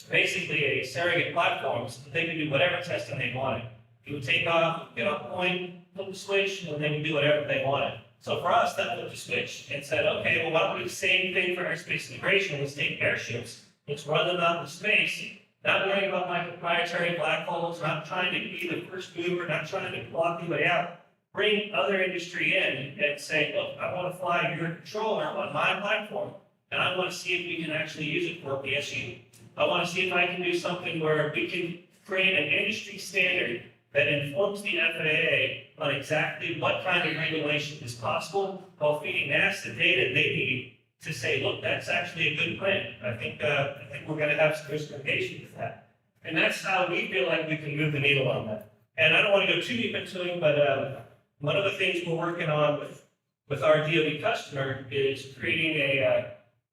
basically a surrogate platform so that they could do whatever testing they wanted. It would take off, get off point, flip the switch, and they would do whatever they wanted. So for us, that flipped the switch and said, okay, well, why don't we do the same thing for airspace integration? Let's take airships, let's run them out in space, not worrying about my proprietary black holes, not trying to be the first mover, not trying to block anybody out. Bring other industry in and say, look, I want to fly your controller on my platform, and I want to see if we can actually use it for PSU. I want to see if I can do something where we can create an industry standard that informs the FAA on exactly what kind of regulation is possible, while feeding NASA data they need to say, look, that's actually a good plan. I think we're going to have some justification with that. And that's how we feel like we can move the needle on that. And I don't want to go too deep into it, but one of the things we're working on with with our DOE customer is creating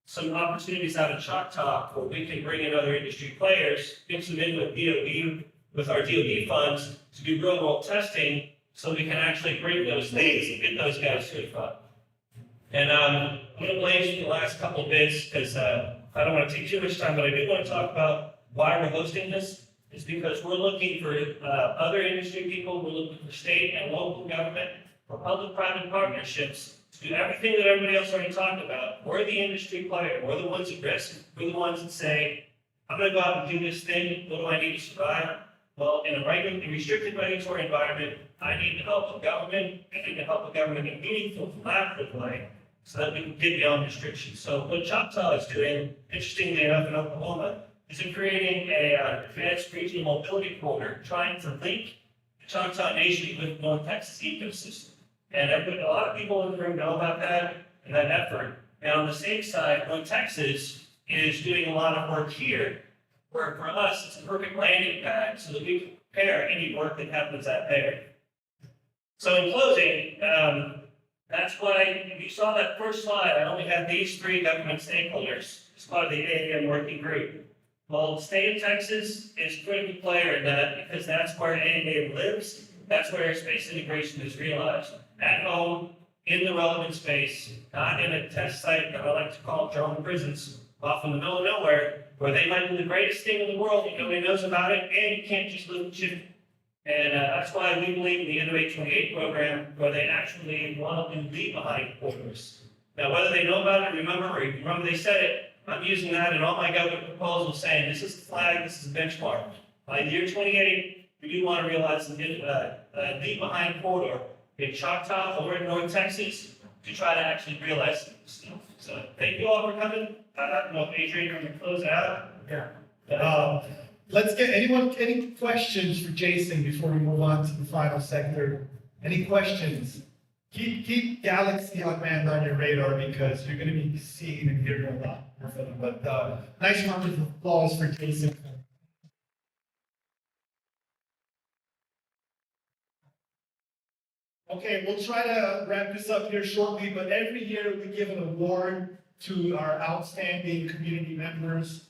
some opportunities out of Choctaw where we can bring in other industry players, mix them in with DOE, with our DOE funds to do real world testing so we can actually bring those things and get those guys certified. And I'm going to blaze for the last couple of bits because I don't want to take too much time, but I do want to talk about why we're hosting this. It's because we're looking for other industry people, we're looking for state and local government, for public-private partnerships to do everything that everybody else already talked about. We're the industry player, we're the ones at risk, we're the ones that say, I'm going to go out and do this thing, what do I need to survive? Well, in a restricted regulatory environment, I need the help of government, I need the help of government in a meaningful, collaborative way, so that we can get beyond restrictions. So what Choctaw is doing, interestingly enough in Oklahoma, is in creating a advanced regional mobility corridor, trying to link the Choctaw Nation with North Texas ecosystem. And a lot of people in the room know about that and that effort. And on the same side, North Texas is doing a lot of work here, where for us, it's a perfect landing pad so that we can prepare any work that happens out there. So in closing, that's why, if you saw that first slide, I only had these 3 government stakeholders as part of the AAM working group. Well, the state of Texas is a critical player in that because that's where AAM lives. That's where airspace integration is realized. At home, in the relevant space, not in a test site that I like to call drone prisons off in the middle of nowhere, where they might do the greatest thing in the world and nobody knows about it, and you can't just live and chicken. And that's why we believe in the Innovate 28 program, where they actually want to leave behind corridors. Now, whether they know about it, remember they said it, I'm using that in all my government proposals saying this is the flag, this is a benchmark. By the year 28, we do want to realize the leave behind corridor in Choctaw or in North Texas to try to actually realize this. So thank you all for coming. I don't know if Adrian can close it out. Yeah. Let's get any questions for Jason before we move on to the final sector? Any questions? Keep Galaxy Unmanned on your radar because you're going to be seeing and hearing a lot more from them. But nice round of applause for Jason. Okay, we'll try to wrap this up here shortly, but every year we give an award to our outstanding community members.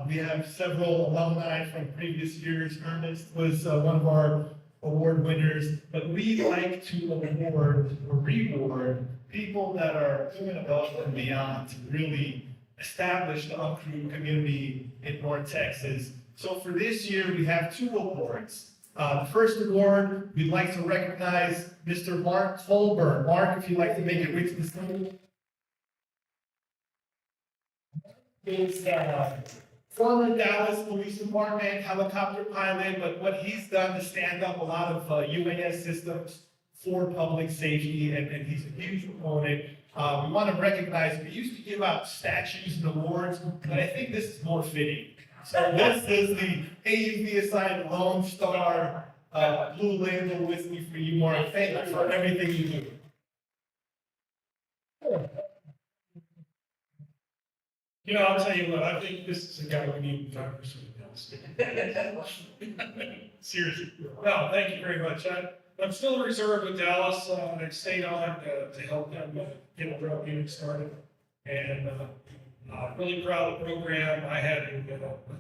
We have several alumni from previous years. Ernest was one of our award winners, but we like to award or reward people that are doing above and beyond to really establish the uncrewed community in North Texas. So for this year, we have 2 awards. The first award, we'd like to recognize Mr. Mark Colburn. Mark, if you'd like to make your way to the stage. Is former Dallas Police Department helicopter pilot, but what he's done to stand up a lot of UAS systems for public safety, and he's a huge proponent. We want to recognize, we used to give out statues and awards, but I think this is more fitting. So this is the AUVSI Lone Star Blue Label Whiskey for you, Mark. Thank you for everything you do. You know, I'll tell you what, I think this is a guy we need in Congress. Seriously. No, thank you very much. I'm still a reserve with Dallas. I stayed on to help them get a drug unit started. And I'm really proud of the program. I had a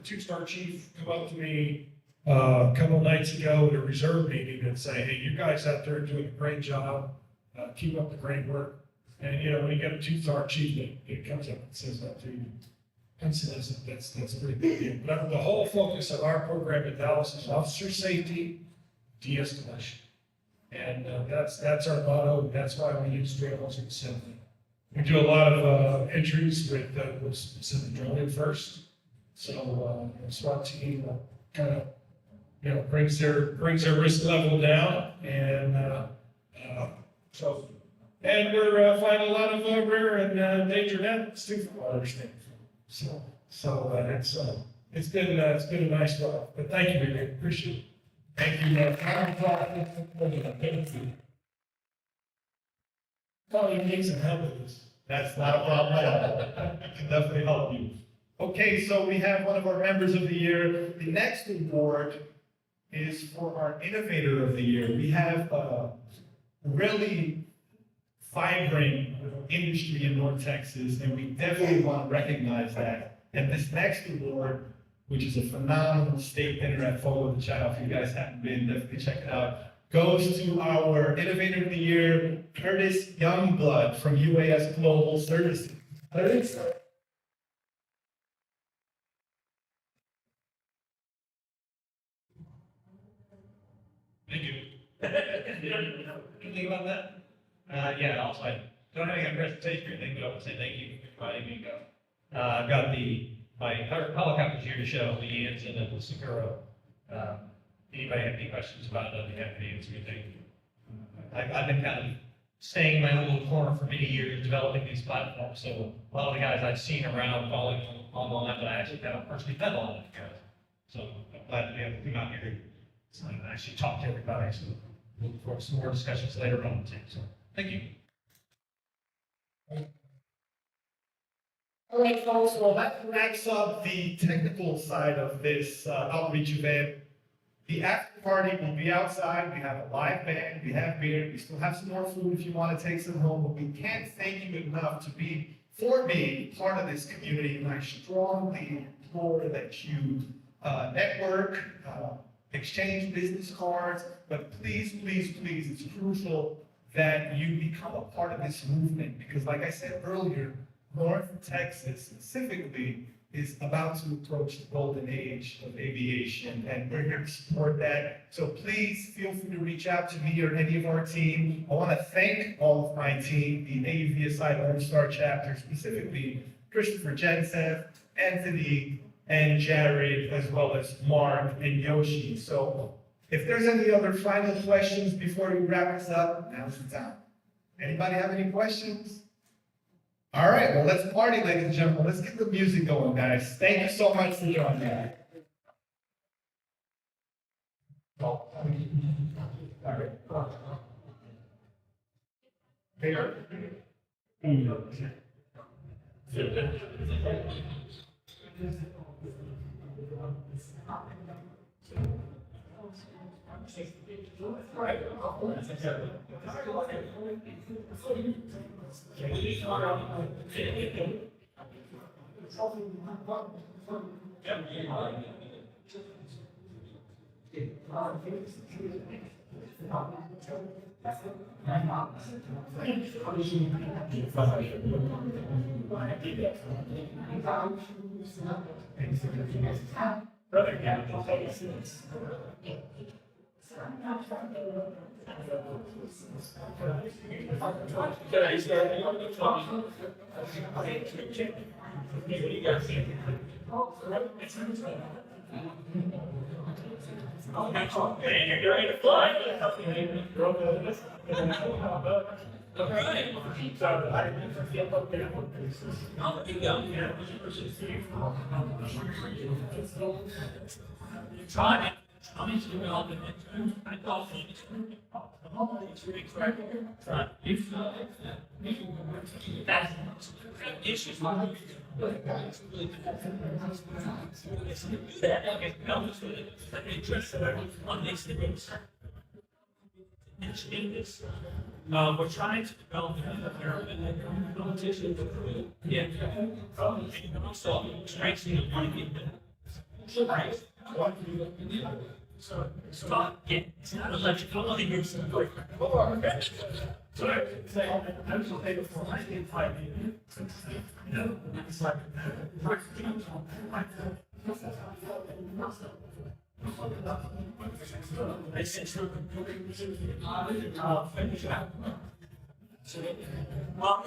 2-star chief come up to me a couple of nights ago at a reserve meeting and say, hey, you guys out there are doing a great job. Keep up the great work. And, you know, when you get a 2-star chief, it comes up and says that to you. And so that's a pretty big deal. But the whole focus of our program at Dallas is officer safety, de-escalation. And that's our motto. That's why we use drills and so we do a lot of entries with specific drilling first. So the SWAT team kind of, you know, brings their risk level down. And and we're finding a lot of rare and endangered animals too, from what I understand. So it's been a nice ride. But thank you, Rick. Appreciate it. Thank you. Probably need some help with this. That's not a problem at all. I can definitely help you. Okay, so we have one of our members of the year. The next award is for our innovator of the year. We have really vibrant industry in North Texas, and we definitely want to recognize that. And this next award, which is a phenomenal state dinner at Fogo de Chao, if you guys haven't been, definitely check it out, goes to our Innovator of the Year, Curtis Youngblood from UAS Global Services. Curtis? Thank you. Anything about that? Yeah, also, I don't have any presentation or anything, but I want to say thank you for inviting me to go. I've got my helicopters here to show the Yanson and the Sakura. Anybody have any questions about them? You have any answer anything? I've been kind of staying in my little corner for many years, developing these platforms. So a lot of the guys I've seen around following online, but I actually haven't personally met a lot of the guys. So I'm glad to be able to come out here and actually talk to everybody. So looking forward to some more discussions later on too. So thank you. All right, folks, well, that wraps up the technical side of this outreach event. The after party will be outside. We have a live band, we have beer, we still have some more food if you want to take some home, but we can't thank you enough for being part of this community, and I strongly implore that you network, exchange business cards, but please, please, please, it's crucial that you become a part of this movement, because like I said earlier, North Texas specifically is about to approach the golden age of aviation, and we're here to support that. So please feel free to reach out to me or any of our team. I want to thank all of my team, the AUVSI Lone Star chapter, specifically Christopher Jensen, Anthony, and Jared, as well as Mark and Yoshi. So if there's any other final questions before we wrap this up, now's the time. Anybody have any questions? All right, well, let's party, ladies and gentlemen. Let's get the music going, guys. Thank you so much for joining me. You're ready to fly. All right. Oh, there you go. Try it. Try to develop it. I thought it's really correct. If that's issues, that comes with interest on these things. In this, we're trying to develop a competition. Yeah. And also strengthening the market. So stop getting, it's not electrical, it's so I was okay before I did 5 minutes. No, it's like, I said, finish out. So, well,